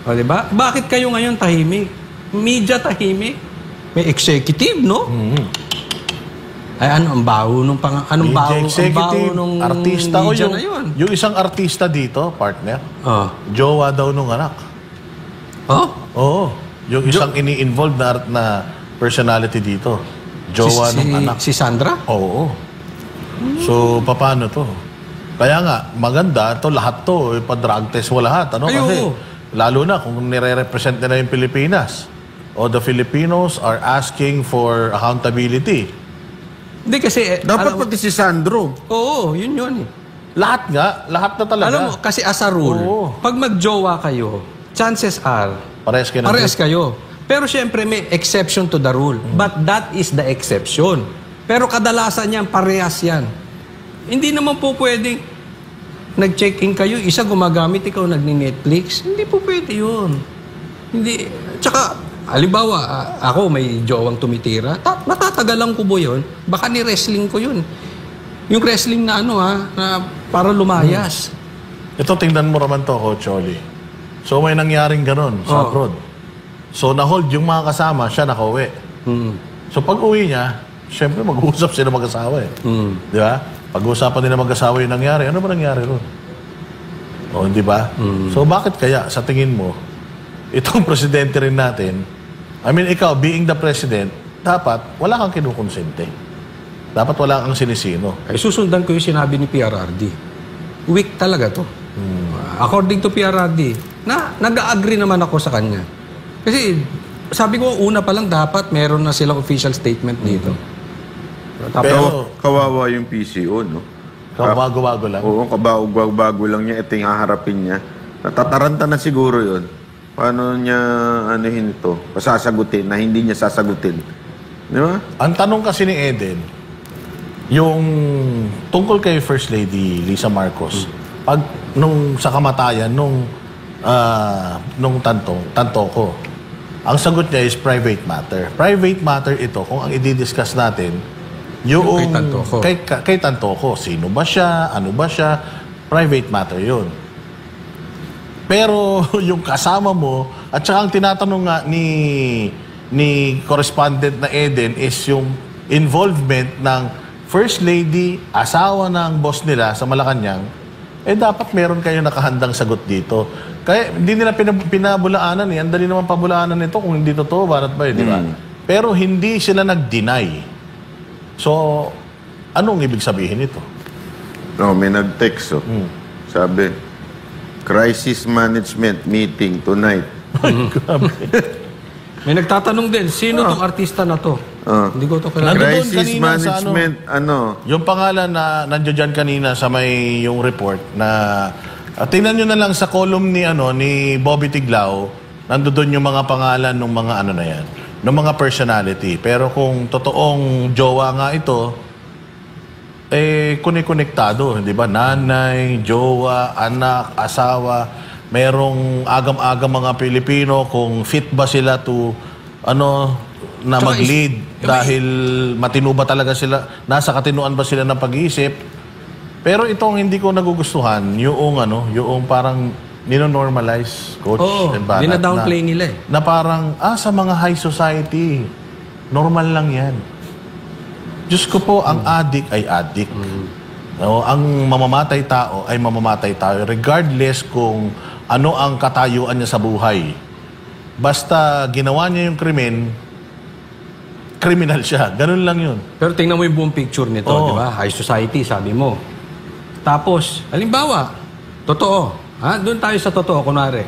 O, di ba? Bakit kayo ngayon tahimik? Media tahimik? May executive, no? Ay, ang baho nung artista media na yun. Yung isang artista dito, partner, jowa daw nung anak. Oo. Yung isang ini-involved na personality dito. Jowa nung anak. Si Sandra? Oo. So, paano to? Kaya nga, maganda to lahat to, pa-drug test mo lahat. Kasi, lalo na kung nire-represent nila yung Pilipinas. The Filipinos are asking for accountability. Hindi kasi... Dapat pati si Sandro. Oo, yun. Lahat na talaga. Alam mo, kasi as a rule, pag magjowa kayo, chances are, parehas kayo. Pero syempre, may exception to the rule. But that is the exception. Pero kadalasan yan, parehas yan. Hindi naman po pwedeng nag-check-in kayo, isa gumagamit, ikaw nagni-Netflix. Hindi po pwede yun. Hindi. Tsaka, halimbawa, ako may jowang tumitira, matatagalan ko po yun. Baka ni-wrestling ko yun. Yung wrestling na na para lumayas. Ito, tingnan mo naman to, Coach Oli. So, may nangyaring ganun sa abroad. So, na-hold yung mga kasama, siya nakauwi. So, pag uwi niya, siyempre, mag-uusap sila mag-asawa Di ba? Pag-uusapan nila mag-asawa yung nangyari. Ano ba nangyari ron? Hindi ba? So, bakit kaya, sa tingin mo, itong presidente rin natin, ikaw, being the president, dapat wala kang kinukonsente. Dapat wala kang sinisino. Ay, susundan ko yung sinabi ni PRRD. Weak talaga to. According to PRRD, nag-agree naman ako sa kanya. Kasi, sabi ko, una pa lang dapat meron na silang official statement dito. Pero, Kawawa yung PCO, no? bago-bago lang. Oo, kabago lang niya. Ito yung haharapin niya. Natataranta na siguro yun. Paano niya, anuhin ito? Pasasagutin na hindi niya sasagutin. Di ba? Ang tanong kasi ni Eden, yung tungkol kay First Lady Lisa Marcos, pag nung sa kamatayan nung tanto ko, ang sagot niya is private matter. Private matter ito kung ang i-discuss natin yung Kay Tantoco. Kay Tantoco, sino ba siya, ano ba siya, private matter yun. Pero yung kasama mo, at saka ang tinatanong nga ni correspondent na Eden is yung involvement ng First Lady, asawa ng boss nila sa Malacanang, dapat meron kayo nakahandang sagot dito. Kaya hindi nila pinabulaanan eh. Ang dali naman pabulaanan nito kung hindi totoo, barat ba di ba? Pero hindi sila nag-deny. So, anong ibig sabihin nito? No, may nag-text, oh. Sabi, crisis management meeting tonight. May nagtatanong din, sino tong artista na to? Hindi ko to kilala. Nandoon Crisis kanina sa management, Yung pangalan na nandiyan dyan kanina sa may yung report na tingnan nyo na lang sa column ni Bobby Tiglao, nandoon yung mga pangalan ng mga na yan, ng mga personality. Pero kung totoong jowa nga ito, konektado, di ba? Nanay, jowa, anak, asawa, merong agam-agam mga Pilipino kung fit ba sila to na Tsaka mag-lead dahil matino ba talaga sila, nasa katinuan ba sila ng pag-iisip. Pero itong hindi ko nagugustuhan, yung parang nino-normalize, Coach Oo, and Banat, dina-downplay nila eh. na parang, sa mga high society, normal lang yan. Diyos ko po, ang adik ay adik. No, ang mamamatay tao ay mamamatay tao, regardless kung ano ang katayuan niya sa buhay. Basta ginawa niya yung krimen, criminal siya. Ganun lang yun. Pero tingnan mo yung buong picture nito, Oo. di ba? High society, sabi mo. Tapos, halimbawa, totoo. Doon tayo sa totoo, kunwari.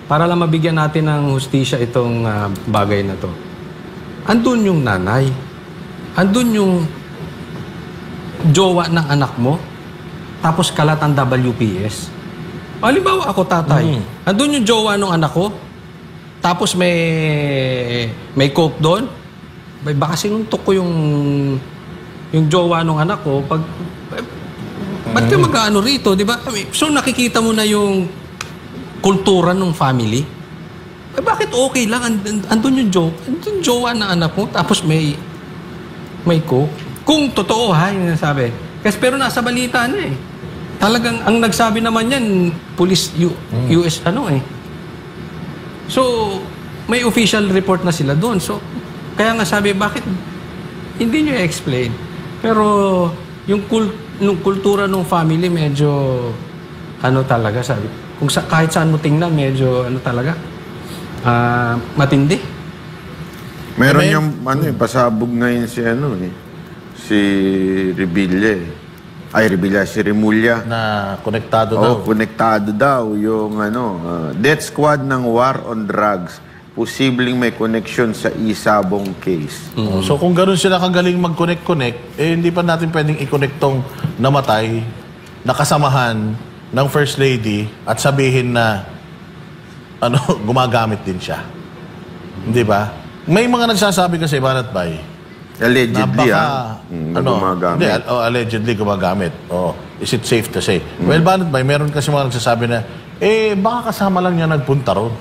Para lang mabigyan natin ng hustisya itong bagay na to. Andun yung nanay. Andun yung jowa ng anak mo. Tapos kalat ang WPS. Halimbawa ako, tatay. Andun yung jowa ng anak ko. Tapos may coke doon. Baka sinuntok ko yung jowa ng anak ko. Ba't ka mag-ano rito, di ba? So nakikita mo na yung kultura ng family. Bakit okay lang? Andun yung jowa ng anak mo. Tapos may coke. Kung totoo yung nasabi. Kasi pero nasa balita na eh. Talagang ang nagsabi naman yan, police US So, may official report na sila doon. So, kaya nga sabi, bakit hindi nyo i-explain? Pero, yung kultura ng family, medyo, talaga, sabi. Kahit saan mo tingnan, medyo, talaga, matindi. Meron yung, pasabog ngayon si Revilla. Si Remulla. Na konektado daw. Konektado daw yung death squad ng war on drugs. Posibleng may connection sa Isabong case. So kung gano'n sila kagaling mag-connect-connect, hindi pa natin pwedeng i-connect tong namatay, nakasamahan ng First Lady at sabihin na gumagamit din siya. Hindi ba? May mga nagsasabi kasi, Banat Bay, Allegedly, gumagamit. Allegedly gumagamit. Is it safe to say? Well, Banat Bay, meron kasi mga nagsasabi na, baka kasama lang niya nagpunta ron.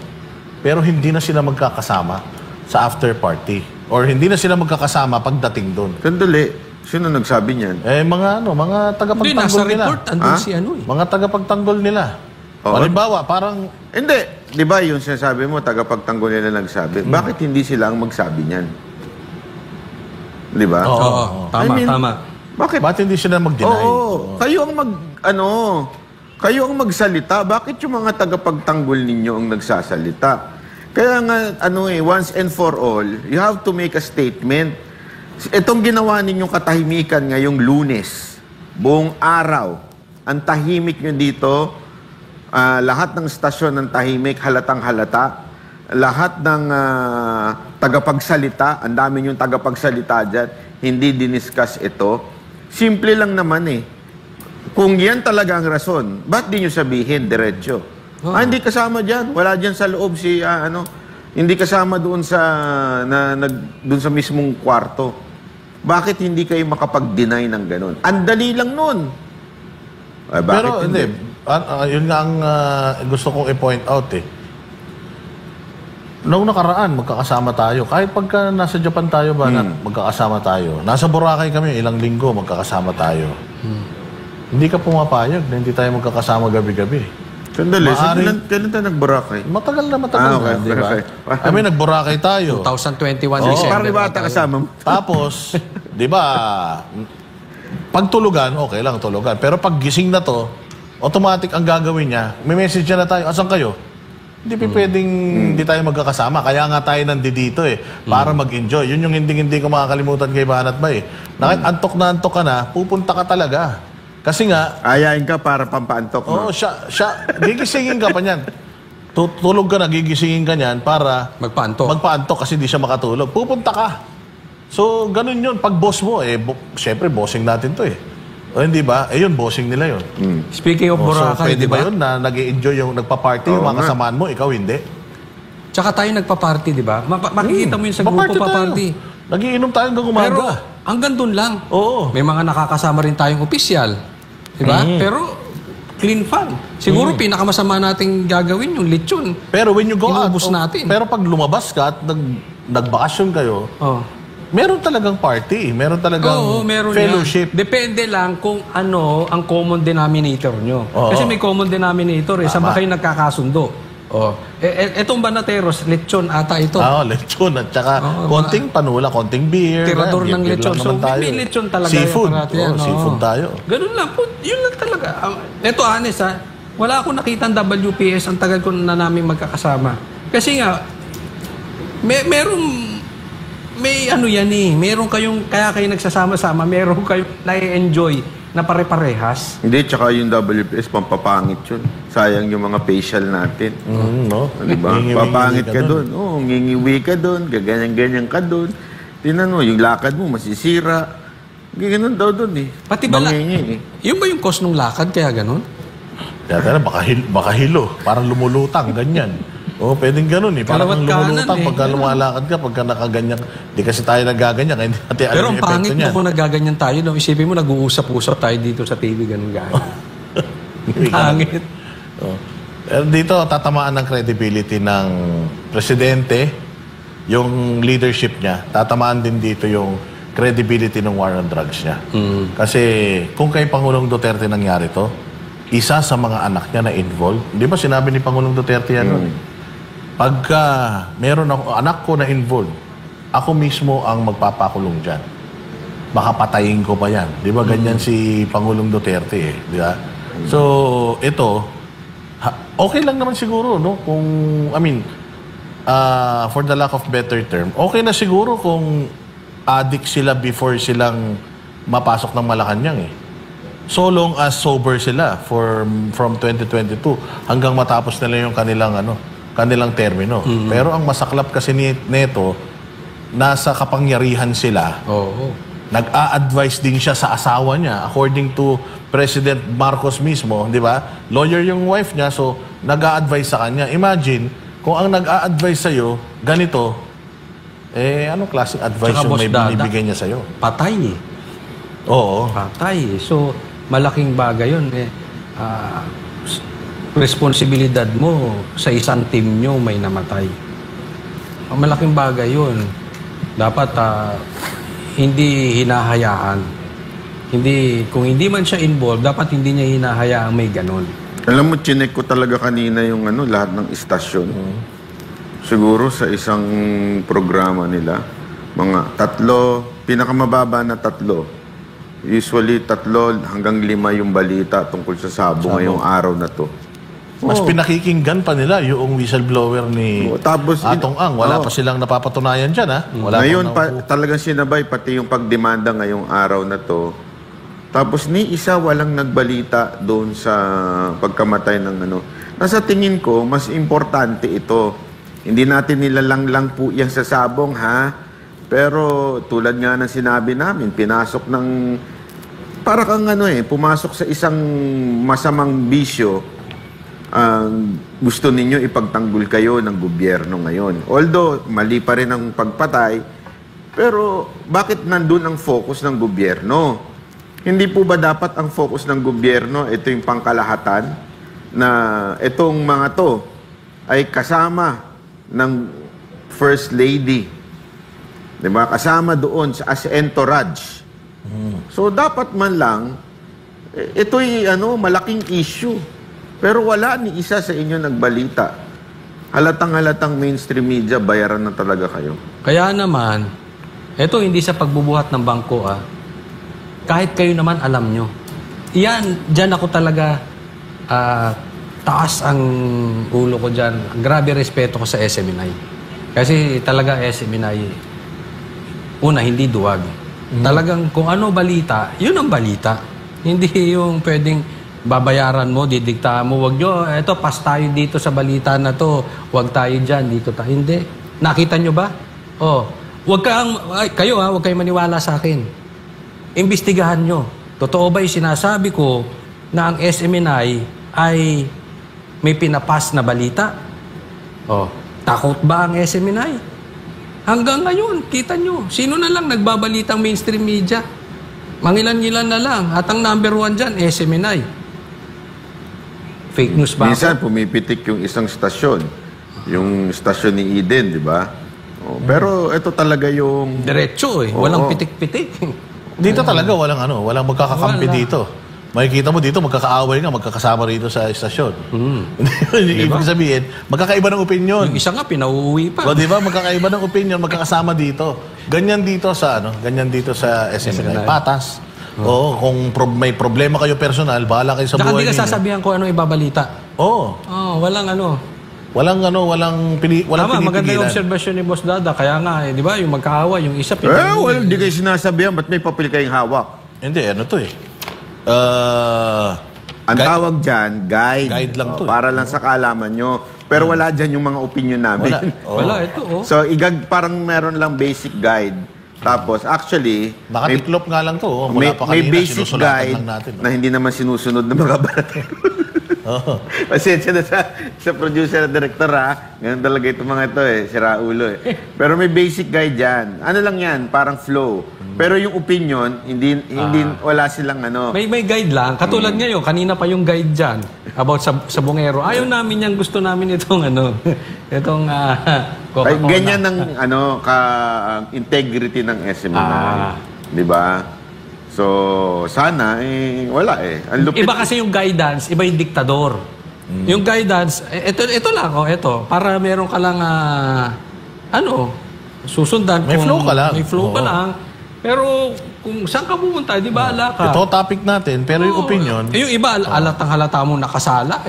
Pero hindi na sila magkakasama sa after party. Or hindi na sila magkakasama pagdating doon. Sandali. Sino nagsabi niyan? Mga tagapagtanggol Hindi, nasa nila. report, andun si Mga tagapagtanggol nila. Halimbawa, parang... Hindi. Di ba yung sinasabi mo, tagapagtanggol nila nagsabi? Bakit hindi sila ang magsabi niyan? Di ba? Oo. Tama. Bakit hindi sila mag-deny? Oo. Kayo ang kayo ang magsalita. Bakit yung mga tagapagtanggol ninyo ang nagsasalita? Kaya nga, once and for all, you have to make a statement. Itong ginawa ninyong katahimikan ngayong Lunes, buong araw, ang tahimik nyo dito, lahat ng stasyon ng tahimik, halatang halata. lahat ng tagapagsalita, ang dami yung tagapagsalita dyan, hindi diniscuss ito. Simple lang naman eh. Kung yan talaga ang rason, ba't di nyo sabihin diretso? Hindi kasama dyan. Wala dyan sa loob si, hindi kasama doon sa, doon sa mismong kwarto. Bakit hindi kayo makapag-deny ng ganun? Ang dali lang nun. Ay, bakit Pero hindi, yun nga ang gusto kong i-point out eh. Noong nakaraan, magkakasama tayo. Kahit pagka nasa Japan tayo ba, magkakasama tayo. Nasa Boracay kami, ilang linggo, magkakasama tayo. Hindi ka pumapayag na hindi tayo magkakasama gabi-gabi. Sandali, kailan tayo nag-Boracay? Matagal na, okay, di ba? okay. I mean, nag-Boracay tayo. 2021 Oo, December. Parang bata kasama mo. Tapos, di ba, pagtulugan, okay lang tulugan. Pero pag gising na to, automatic ang gagawin niya, may message na tayo, asan kayo? Hindi pwedeng hindi tayo magkakasama. Kaya nga tayo nandito eh, para mag-enjoy. Yun yung hindi ko makakalimutan kay Banat ba eh. Antok na antok ka na, pupunta ka talaga. Kasi nga, Ayain ka para pampaantok mo. siya, gigisingin ka pa niyan. Tulog ka na, gigisingin ka niyan para magpaantok kasi di siya makatulog. Pupunta ka. So, ganun yun. Pag boss mo, syempre, bossing natin to eh. O hindi ba? Yun, bossing nila yun. Speaking of So, Boracay, pwede di ba ba? yun na nag-i-enjoy yung nagpa-party, yung mga kasamaan mo, ikaw hindi? Tsaka tayo nagpa-party, di ba? Makikita mo yun sa grupo Pa-party pa-party. tayo. Nagiinom tayo hanggang umaga. Pero hanggang doon lang. Oo. May mga nakakasama rin tayong opisyal. Di ba? Pero clean fun. Siguro pinakamasama nating gagawin yung lechon. Pero when you go out, Inubos natin. pero pag lumabas ka at nagbakasyon kayo, Oh. meron talagang party, meron talagang Oo, meron fellowship. yan. Depende lang kung ano ang common denominator nyo. Oo. Kasi may common denominator eh. Saan ba kayo nagkakasundo? Oh. Etong Banateros, lechon ata ito. Lechon at saka Oo, konting panula, konting beer. Tirador beer ng lang lechon. naman So, tayo. may lechon talaga. Seafood. yung parati yan, Seafood oo. tayo. Ganun lang po. Yun lang talaga. Ito, honest ha. Wala akong nakita ng WPS. Ang tagal ko na namin magkakasama. Kasi nga, may ano yan eh. Meron kayong, kaya kayo nagsasama-sama, meron kayong na-enjoy na pare-parehas. Hindi, tsaka yung WPS, pampapangit yun. Sayang yung mga facial natin. No? Diba? Ngingiwi Papangit ka dun. doon. Oo, ngingiwi ka doon. Gaganyan-ganyan ka doon. Tinan mo, yung lakad mo masisira. Ganun daw doon eh. Pati bala. Mangingi eh. Yun ba yung cost ng lakad kaya ganun? Kaya tala, baka hilo. Parang lumulutang, ganyan. Pwedeng ganun eh. Parang Kalawat lumulutang kanan eh. pagka lumalakad ka, pagka nakaganyan. Di kasi tayo nagaganyan, kaya hindi natin alam Pero yung ang epekto pangit mo niyan. kung nagaganyan tayo. No? Isipin mo, nag-uusap-usap tayo dito sa TV, ganun gano'n. Pangit. Pero dito, tatamaan ng credibility ng presidente, yung leadership niya, tatamaan din dito yung credibility ng war on drugs niya. Kasi kung kay Pangulong Duterte nangyari to, isa sa mga anak niya na involved. Di ba sinabi ni Pangulong Duterte yan? Pagka meron ako, anak ko na involved, ako mismo ang magpapakulong dyan. Baka patayin ko pa yan. Di ba ganyan si Pangulong Duterte eh. Di ba? So, ito, okay lang naman siguro, no? Kung, for the lack of better term, okay na siguro kung addict sila before silang mapasok ng Malacanang eh. So long as sober sila from 2022 hanggang matapos nila yung kanilang termino. Pero ang masaklap kasi neto, nasa kapangyarihan sila. Oo. Nag-a-advise din siya sa asawa niya according to President Marcos mismo, di ba? Lawyer yung wife niya, so nag-a-advise sa kanya. Imagine, kung ang nag-a-advise sa'yo, ganito, anong klaseng advice Tsaka yung Boss may Dada, binibigay niya sa'yo? patay eh. Oo. Patay. So, malaking bagay yun. Responsibilidad mo sa isang team nyo may namatay. Malaking bagay yun. Dapat hindi hinahayaan. Kung hindi man siya involved, dapat hindi niya hinahayaan may ganun. Alam mo, chinek ko talaga kanina yung lahat ng istasyon. Siguro sa isang programa nila, mga 3, pinakamababa na 3. Usually 3 hanggang 5 yung balita tungkol sa Sabo ngayong araw na to. Mas pinakikinggan pa nila yung whistleblower ni Tapos, Atong Ang. Wala pa silang napapatunayan dyan, ha? Wala ngayon, pang talagang sinabay pati yung pagdemanda ngayong araw na to. Tapos ni isa walang nagbalita doon sa pagkamatay ng Nasa tingin ko, mas importante ito Hindi natin nilalanglang po yan sa sabong, ha? Pero tulad nga ng sinabi namin, pinasok ng... Para kang pumasok sa isang masamang bisyo, gusto ninyo ipagtanggol kayo ng gobyerno ngayon. Although, mali pa rin ang pagpatay, pero bakit nandun ang focus ng gobyerno? Hindi po ba dapat ang focus ng gobyerno, ito yung pangkalahatan, na itong mga to ay kasama ng First Lady. Diba? Kasama doon as entourage. So, dapat man lang, ito'y malaking issue. Pero wala ni isa sa inyo nagbalita. Halatang-halatang mainstream media, bayaran na talaga kayo. Kaya naman, ito hindi sa pagbubuhat ng bangko, kahit kayo naman alam nyo. Diyan ako talaga taas ang ulo ko dyan. Grabe respeto ko sa SMNI. Kasi talaga SMNI, una, hindi duwag. Talagang kung ano balita, yun ang balita. Hindi yung pwedeng babayaran mo, didiktahan mo, wag nyo, eto, pas tayo dito sa balita na to, wag tayo dyan, dito tayo. Hindi. Nakita nyo ba? Wag kayong maniwala sa akin. Imbestigahan nyo. Totoo ba yung sinasabi ko na ang SMNI ay may pinapas na balita? Takot ba ang SMNI? Hanggang ngayon, kita nyo, sino na lang nagbabalitang mainstream media? Mangilan-ngilan na lang. At ang number 1 dyan, SMNI. Fake news ba? Minsan, pumipitik yung isang stasyon. Yung stasyon ni Eden, di ba? Pero ito talaga yung... Diretso Walang pitik-pitik. Dito talaga walang magkakakampi dito. Makikita mo dito, magkakaaway nga, magkakasama rito sa estasyon. Ibig sabihin, magkakaiba ng opinion. Yung isa nga, pinauuwi pa. Di ba? Magkakaiba ng opinion, magkakasama dito. Ganyan dito sa SMNI. Patas. Oo, kung may problema kayo personal, bahala kayo sa buhay ninyo. Hindi ka sasabihan ko ano ibabalita. Walang Tama, maganda yung pinitigilan. obserbasyon ni Boss Dada. Kaya nga, di ba, yung magkaawa, yung isa hindi kayo sinasabihan, ba't may papel kayong hawak? Hindi, Ang tawag dyan, guide. Guide lang to. Para lang sa kaalaman nyo. Pero wala dyan yung mga opinion namin. Wala, ito So, parang meron lang basic guide. Tapos, actually... Nakatiklop nga lang to. May Mula pa kanina, basic guide lang natin, na hindi naman sinusunod ng mga baratero. Pasensya na sa producer at director, Ganun talaga itong mga ito, sira ulo, Pero may basic guide yan. Ano lang yan? Parang flow. Pero yung opinion, hindi wala silang May guide lang. Katulad ngayon, kanina pa yung guide dyan about sa bungero. Ayaw namin yan, gusto namin itong itong Coca-Cola. Ganyan ang integrity ng SMNI. Di ba? So, sana, wala Ang lupit. Iba kasi yung guidance, iba yung diktador. Yung guidance, ito lang, para meron ka lang, susundan. May flow ka lang. May flow ka lang. Pero kung saan ka pupunta, di ba ala ka? Ito topic natin, pero yung opinion... Yung iba, alatang halata mo nakasala.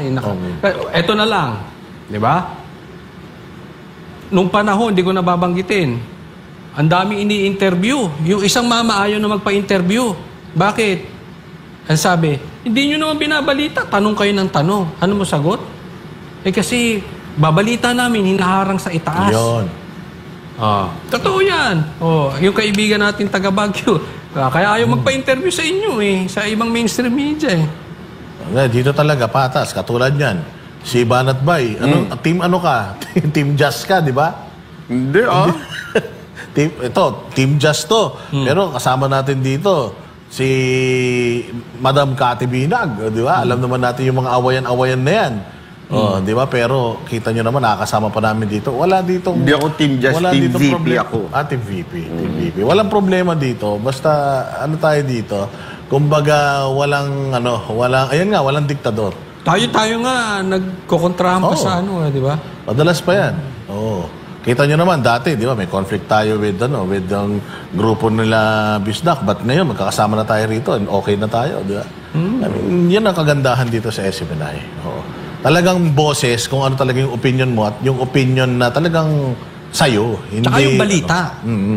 Ito na lang, di ba? Nung panahon, di ko nababanggitin, ang dami ini-interview. Yung isang mama ayaw na magpa-interview. Bakit? Ang sabi, hindi nyo naman binabalita. Tanong kayo ng tanong. Ano mo sagot? Kasi babalita namin, hinaharang sa itaas. Yun. Totoo yan. Yung kaibigan natin taga Baguio. Kaya ayaw magpa-interview sa inyo sa ibang mainstream media Dito talaga, patas. Katulad yan. Si Banat Bay. Team ka? Team Just ka, di ba? Hindi, Team Just to. Pero kasama natin dito, si Madam Cathy Binag. Di ba? Alam naman natin yung mga awayan-awayan na yan. Di ba? Pero kita nyo naman, nakakasama pa namin dito. Wala ditong... Hindi ako Team Just, Team VP ako. Team VP. Team VP. Walang problema dito. Basta, tayo dito? Kumbaga, walang diktador. Tayo nga, nagkokontrahan pa sa di ba? Madalas pa yan. Kita nyo naman, dati, di ba, may conflict tayo with ang grupo nila Bisdak. But ngayon, magkakasama na tayo rito and okay na tayo, di ba? I mean, yan ang kagandahan dito sa SMNI. Talagang boses kung ano talaga yung opinion mo at yung opinion na talagang sa'yo. Hindi, Tsaka yung balita.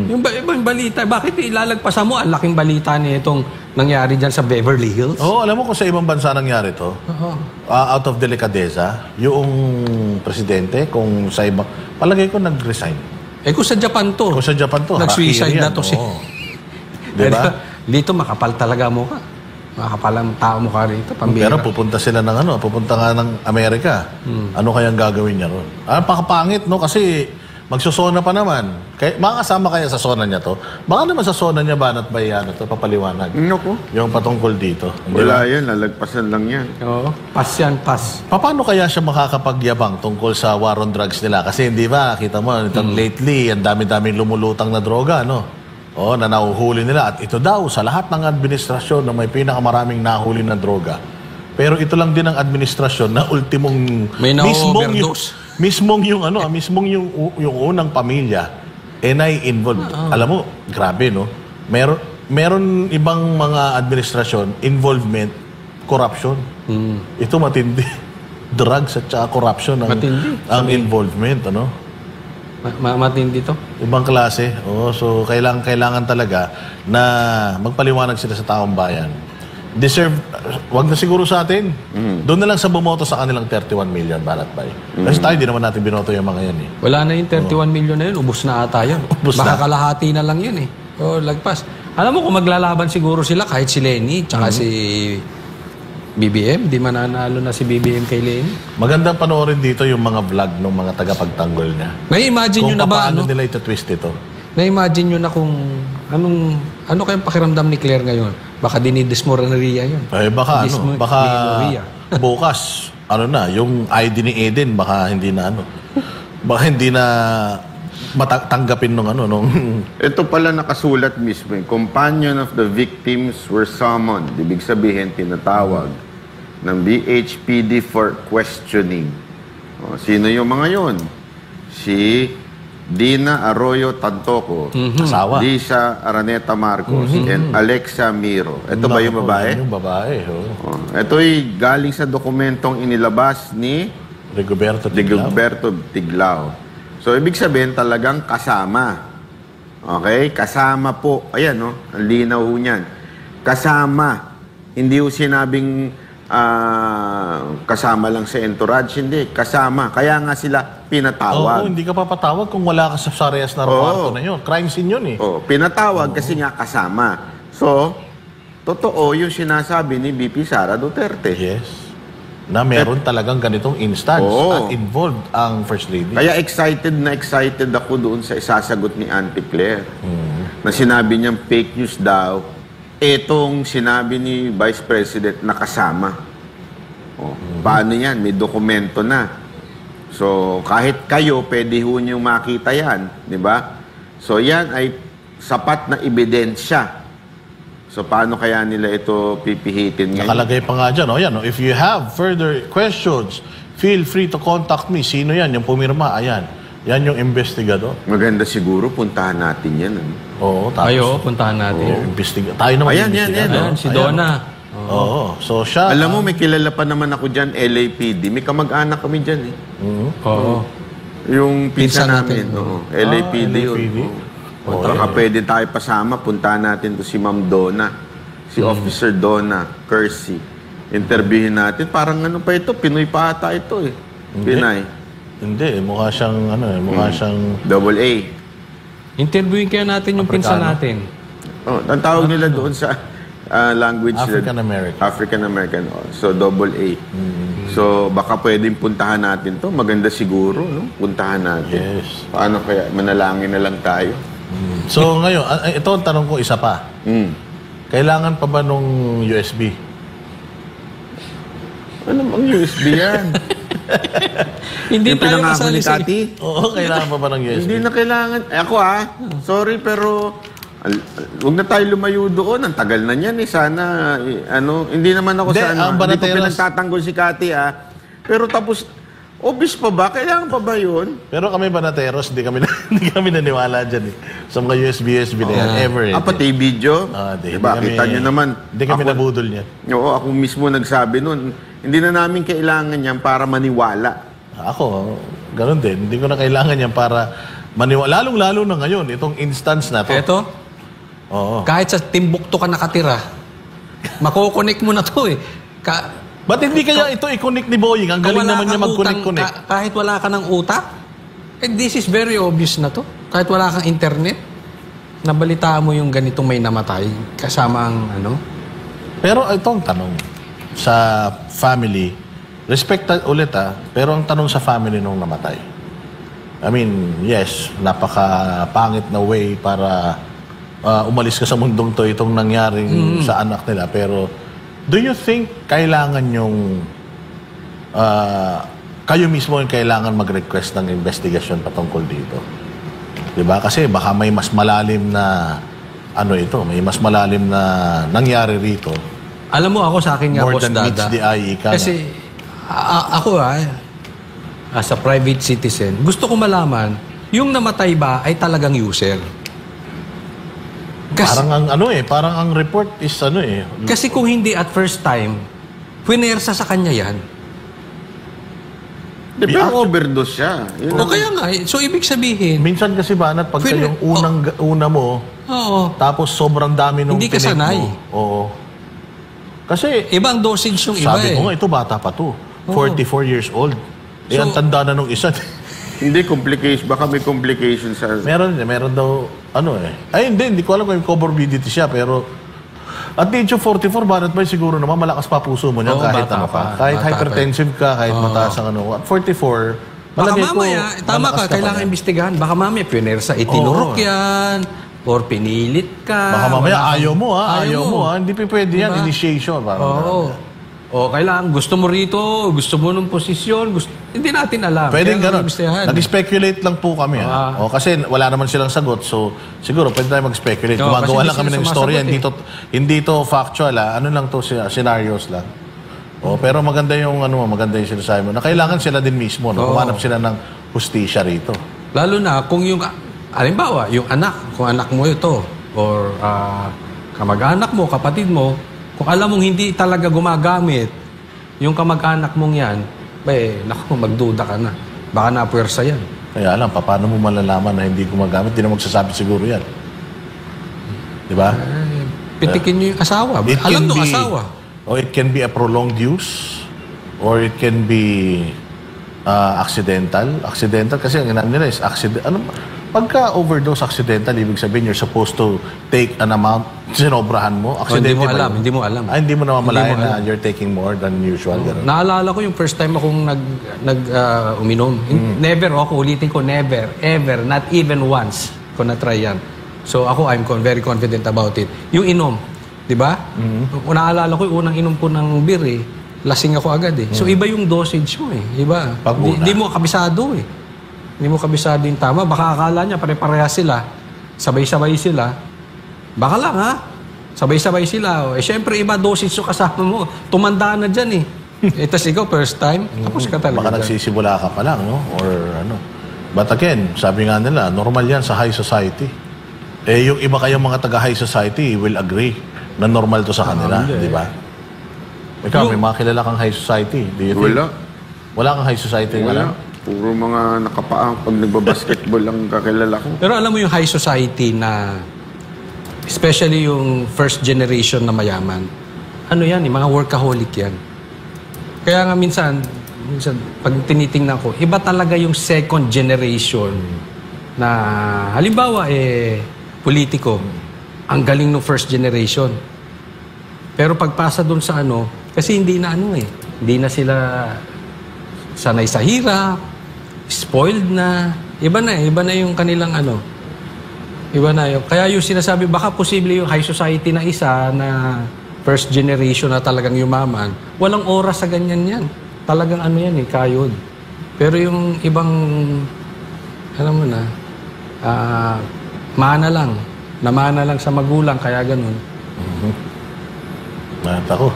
Yung balita, bakit ilalagpasan mo ang laking balita ni itong nangyari dyan sa Beverly Hills. Oo, alam mo kung sa ibang bansa nangyari to? Out of delicadeza, yung presidente, kung sa ibang... Palagay ko nag-resign. Kung sa Japan to. Kung sa Japan to, nag-suicide na to si... oo. Diba? Dito makapal talaga mo ka. Makapal ang tao mo ka rito. Pambira. Pero pupunta sila ng pupunta nga ng Amerika. Ano kayang gagawin niya ron? Pakapangit, no? Kasi magsosona pa naman. Makakasama kaya sa sona niya to? Baka naman sa sona niya banat bayano to, papaliwanag. Naku. Yung patungkol dito. Wala yan, lalagpasan lang yan. Oo. Pass yan, pass. Paano kaya siya makakapagyabang tungkol sa war on drugs nila? Kasi hindi ba, kita mo, lately, ang dami-daming lumulutang na droga, no? Na nahuhuli nila. At ito daw, sa lahat ng administrasyon na may pinakamaraming nahuli na droga. Pero ito lang din ang administrasyon na ultimong... May na-overdose. Mismong yung unang pamilya nai-involved. Alam mo, grabe, no? Meron ibang mga administrasyon, involvement, corruption. Ito matindi. Drugs at saka corruption ang involvement, ano? Matindi to. Ibang klase. So kailangan talaga na magpaliwanag sila sa taong bayan. Wag na siguro sa atin. Doon na lang sa bumoto sa kanilang 31 million ballot buy. Kasi tayo, di naman natin binoto yung mga yan eh. Wala na yung 31 million na yun. Ubus na ata yun. Baka kalahati na lang yun eh. Lagpas. Alam mo kung maglalaban siguro sila kahit si Lenny tsaka si BBM, di mananalo na si BBM kay Lenny. Magandang panoorin dito yung mga vlog ng mga tagapagtanggol niya. May-imagine nyo na ba? Kung paano nila ito-twist ito. Na-imagine nyo na kung ano kayang pakiramdam ni Claire ngayon? Baka dinidismora na Ria yun. Baka bukas, yung ID ni Eden, baka hindi na baka hindi na matanggapin nung Ito pala nakasulat mismo. Companion of the victims were summoned. Ibig sabihin, tinatawag ng BHPD for questioning. Sino yung mga yon? Si Dina Arroyo Tantoco, asawa. Lisa Araneta Marcos, and Alexa Miro. Ito ba yung babae? Yung babae, Ito'y galing sa dokumentong inilabas ni Rigoberto Tiglao. So, ibig sabihin talagang kasama. Okay? Kasama po. Ayan, ang linaw ho niyan. Kasama. Hindi ho sinabing kasama lang sa entourage. Hindi. Kasama. Kaya nga sila pinatawag. Hindi ka papatawag kung wala ka sa Sarayas na reparto na yun. Crime scene yun eh. Pinatawag kasi nga kasama. So, totoo yung sinasabi ni VP Sara Duterte. Yes. Na meron talagang ganitong instance at involved ang First Lady. Kaya excited ako doon sa isasagot ni Auntie Claire. Na sinabi niyang fake news daw. Etong sinabi ni Vice President na kasama. Paano yan? May dokumento na. So, kahit kayo, pwede ho niyong makita yan. Di ba? So, yan ay sapat na ebidensya. So, paano kaya nila ito pipihitin ngayon? Nakalagay pa nga dyan, if you have further questions, feel free to contact me. Sino yan? Yung pumirma, ayan. Yan yung investigador. Maganda siguro, puntahan natin yan. Tapos, puntahan natin. Tayo naman Ayan, Si Donna. So, siya... Alam mo, may kilala pa naman ako dyan, LAPD. May kamag-anak kami dyan eh. Yung pinsan namin. LAPD yun. Baka pwede tayo pasama, puntahan natin to si Ma'am Donna, si Officer Donna Kersey. Interviewin natin. Parang pa ito, Pinoy pa ata ito eh. Pinay. Hindi, mukha siyang Double A. Interviewin kaya natin yung pinsan natin. Ang tawag nila doon sa language African-American. African-American. So, double A. So, baka pwedeng puntahan natin to. Maganda siguro, no? Puntahan natin. Yes. Paano kaya? Manalangin na lang tayo. So, ngayon, ito ang tanong ko isa pa. Kailangan pa ba nung USB? Ano bang USB yan? Hindi yung tayo pinangako kasali ni sa... Tati? Oo, kailangan pa ba ng USB? Hindi na kailangan. Ako sorry pero huwag na tayo lumayo doon. Ang tagal na niyan eh. Sana, hindi naman ako hindi ko pinagtatanggol si Kati Pero tapos, obvious pa ba? Kailangan pa ba yun? Pero kami Banateros, hindi kami naniwala dyan eh. Sa mga USB na yan, ever. Pati video? Diba? Kita nyo naman. Hindi kami nabudol niyan. Oo, ako mismo nagsabi nun. Hindi na namin kailangan yan para maniwala. Ako, ganun din. Hindi ko na kailangan yan para maniwala. Lalong-lalo na ngayon, itong instance na to. Eto? Oo. Kahit sa Timbuktu ka nakatira, Makokonek mo na to eh. Ba't hindi kaya ito i-connect ni Boying? Ang galing naman niya mag-connect-connect. Kahit wala ka ng utak, this is very obvious na to. Kahit wala kang internet, nabalitaan mo yung ganitong may namatay kasama ang ano. Pero itong tanong sa family, respect ulit pero ang tanong sa family nung namatay. I mean, yes, napaka-pangit na way para umalis ka sa mundong to itong nangyaring sa anak nila. Pero do you think kailangan yung kayo mismo yung kailangan mag-request ng investigasyon patungkol dito? Diba? Kasi baka may mas malalim na may mas malalim na nangyari rito. Alam mo ako sa akin nga, More Boss than meets Dada. the eye, Kasi ako as a private citizen, gusto ko malaman, yung namatay ba ay talagang user? Parang ang report is Kasi kung hindi at first time, punersa sa kanya yan. Pero overdose siya. O kaya nga, so ibig sabihin, minsan kasi Banat, pagka yung una mo, tapos sobrang dami nung hindi ka tinik sanay. mo. Oo. Kasi, ibang dosage yung iba sabi ko nga, ito bata pa to. 44 years old. Ang tanda na nung isa. Hindi complication. Baka may complication sa... Meron daw, Ay, hindi ko alam kung yung comorbidity siya, pero at the age of 44, Banat ba siguro naman malakas pa puso mo niya kahit bata pa. Kahit hypertensive ka, kahit mataas ang At 44, baka mamaya, tama ka, kailangan imbestigahan. Baka mamaya, punersa, itinurok yan, or pinilit ka. Baka mamaya, ayaw mo. Hindi pwede yan, initiation. O kailangan, gusto mo rito, gusto mo ng posisyon, hindi natin alam. Pwedeng gano'n. Nag-speculate lang po kami. Kasi wala naman silang sagot. So, siguro, pwede tayo mag-speculate. Gumagawa lang kami ng istorya. Hindi to factual. Ano lang to, scenarios lang. Pero maganda yung sinasabi mo. Na kailangan sila din mismo. Humanap sila ng hustisya rito. Lalo na kung yung, halimbawa, kung anak mo ito, or kamag-anak mo, kapatid mo, kung alam mong hindi talaga gumagamit yung kamag-anak mong yan, magduda ka na. Baka napuwersa yan. Kaya alam, paano mo malalaman na hindi gumagamit? Hindi na magsasabi siguro yan. Di ba? Pitikin nyo yung asawa. Alam nung asawa. Or it can be a prolonged use, or it can be accidental. Accidental kasi ang inam nila is pagka overdose accidental, ibig sabihin you're supposed to take an amount, sinobrahan mo. Hindi mo alam. Hindi mo naman malayan na you're taking more than usual. Naalala ko yung first time akong uminom. Never, ulitin ko, never, ever, not even once ko na-try yan. So ako, I'm very confident about it. Yung inom, di ba? Naalala ko yung unang inom ko ng beer lasing ako agad So iba yung dosage mo Iba. Hindi mo kabisado Hindi mo kabisado yung tama. Baka akala niya pare-pareha sila. Sabay-sabay sila. Baka lang Sabay-sabay sila. Siyempre iba dosage yung kasama mo. Tumanda na dyan Tapos ikaw first time. Tapos ka talaga. Baka nagsisimula ka pa lang, Or But again, sabi nga nila, normal yan sa high society. Yung iba kayong mga taga-high society will agree na normal to sa kanila. Di ba? Ikaw, may mga kilala kang high society. Wala. Wala kang high society? Wala. Puro mga nakapaang pag nagbabasketball lang kakilala ko. Pero alam mo yung high society na, especially yung first generation na mayaman, mga workaholic yan. Kaya nga minsan pag tinitingnan ko, iba talaga yung second generation na, halimbawa, politiko, ang galing ng first generation. Pero pagpasa doon sa kasi hindi na hindi na sila sanay sa hirap, spoiled na. Iba na yung kanilang Iba na yun. Kaya yung sinasabi, baka posible yung high society na isa na first generation na talagang yumaman, walang oras sa ganyan yan. Talagang kayod. Pero yung ibang, mana lang. Namana lang sa magulang, kaya ganun. Ako,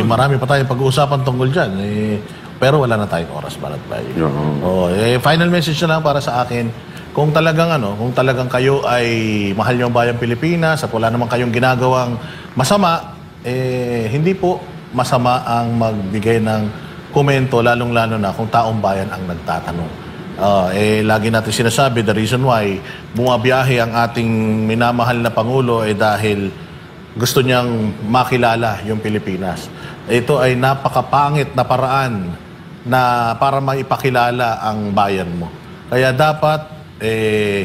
marami pa tayong pag-uusapan tungkol dyan. Pero wala na tayong oras para tayo. Final message na lang para sa akin. Kung talagang kayo ay mahal nyo ang bayang Pilipinas at wala naman kayong ginagawang masama, hindi po masama ang magbigay ng komento, lalong-lalo na kung taong bayan ang nagtatanong. Lagi natin sinasabi, the reason why bumabiyahe ang ating minamahal na Pangulo dahil gusto niyang makilala yung Pilipinas. Ito ay napakapangit na paraan na para maipakilala ang bayan mo. Kaya dapat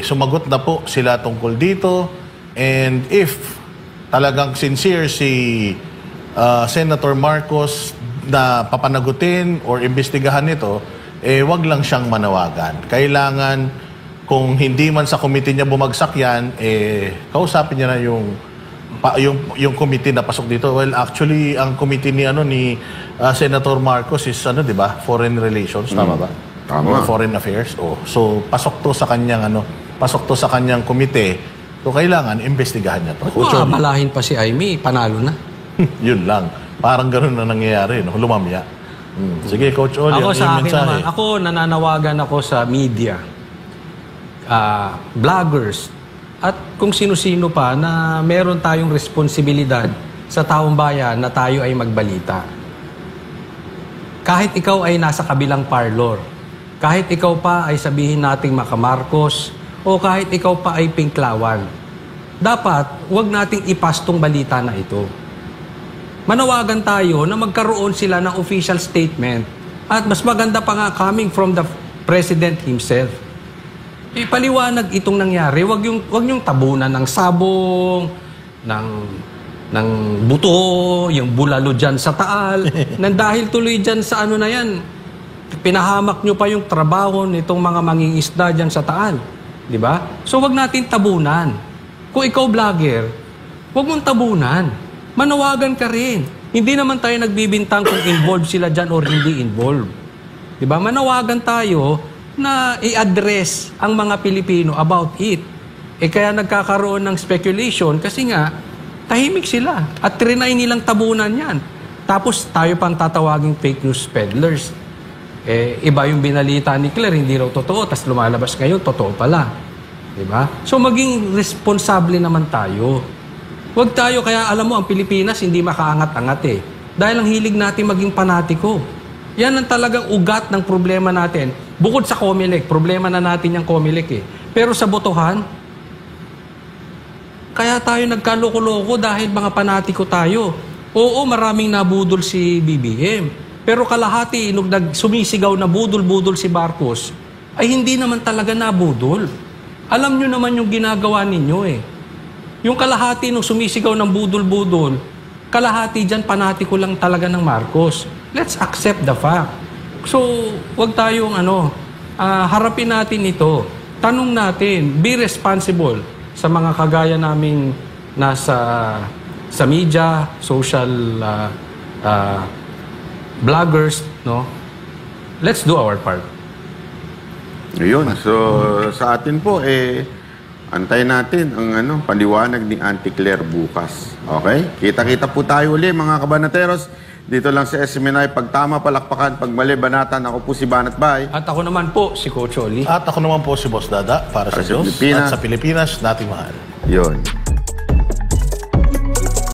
sumagot na po sila tungkol dito, and if talagang sincere si Senator Marcos na papanagutin or imbestigahan nito, wag lang siyang manawagan. Kailangan, kung hindi man sa committee niya bumagsak yan, kausapin niya na yung committee na pasok dito. Well, actually, ang committee ni Senator Marcos is di ba? Foreign Relations, tama ba? Tama. Or Foreign Affairs. So pasok to sa kanyang komite. So kailangan imbestigahan niya to. Malahin pa si Aimee, panalo na. Yun lang. Parang ganoon na nangyayari, no? Lumamya. Sige, Coach Oli, Ako ang sa iyong akin mensahe. naman, ako nananawagan ako sa media, vloggers, at kung sino-sino pa na meron tayong responsibilidad sa taong bayan na tayo ay magbalita. Kahit ikaw ay nasa kabilang parlor, kahit ikaw pa ay sabihin nating makamarkos, o kahit ikaw pa ay pinklawan, dapat wag nating ipastong balita na ito. Manawagan tayo na magkaroon sila ng official statement, at mas maganda pa nga coming from the President himself. Ipaliwanag itong nangyari. Wag yung tabunan ng sabong, ng buto, yung bulalo dyan sa Taal. Nang dahil tuloy dyan sa na yan, pinahamak nyo pa yung trabaho nitong mga mangingisda dyan sa Taal. Di ba? So wag natin tabunan. Kung ikaw vlogger, wag mong tabunan. Manawagan ka rin. Hindi naman tayo nagbibintang kung involved sila dyan or hindi involved. Di ba? Manawagan tayo na i-address ang mga Pilipino about it. Kaya nagkakaroon ng speculation kasi nga, tahimik sila. At trinay nilang tabunan yan. Tapos tayo pang tatawaging fake news peddlers. Iba yung binalita ni Claire, hindi raw totoo. Tapos lumalabas ngayon, totoo pala. Diba? So maging responsable naman tayo. Huwag tayo, kaya alam mo, ang Pilipinas hindi makaangat-angat Dahil ang hilig natin maging panatiko. Yan ang talagang ugat ng problema natin. Bukod sa COMELEC, problema na natin yung COMELEC Pero sa botohan, kaya tayo nagkaloko-loko dahil mga panatiko tayo. Oo, maraming nabudol si BBM. Pero kalahati, nung sumisigaw na budol-budol si Marcos, ay hindi naman talaga nabudol. Alam nyo naman yung ginagawa ninyo Yung kalahati nung sumisigaw ng budol-budol, kalahati dyan panatiko lang talaga ng Marcos. Let's accept the fact. So, wag tayong harapin natin ito. Tanong natin, be responsible sa mga kagaya naming nasa sa media, social vloggers, no? Let's do our part. Ayun. So, sa atin po, antayin natin ang paliwanag ni Auntie Claire bukas. Okay? Kita-kita po tayo uli, mga kabanateros. Dito lang sa SMNI, pag tama, palakpakan, pag mali, banatan. Ako po si Banat Bay. At ako naman po, si Coach Oli. At ako naman po si Boss Dada, para sa Diyos Pilipinas. at sa Pilipinas nating mahal. Yun.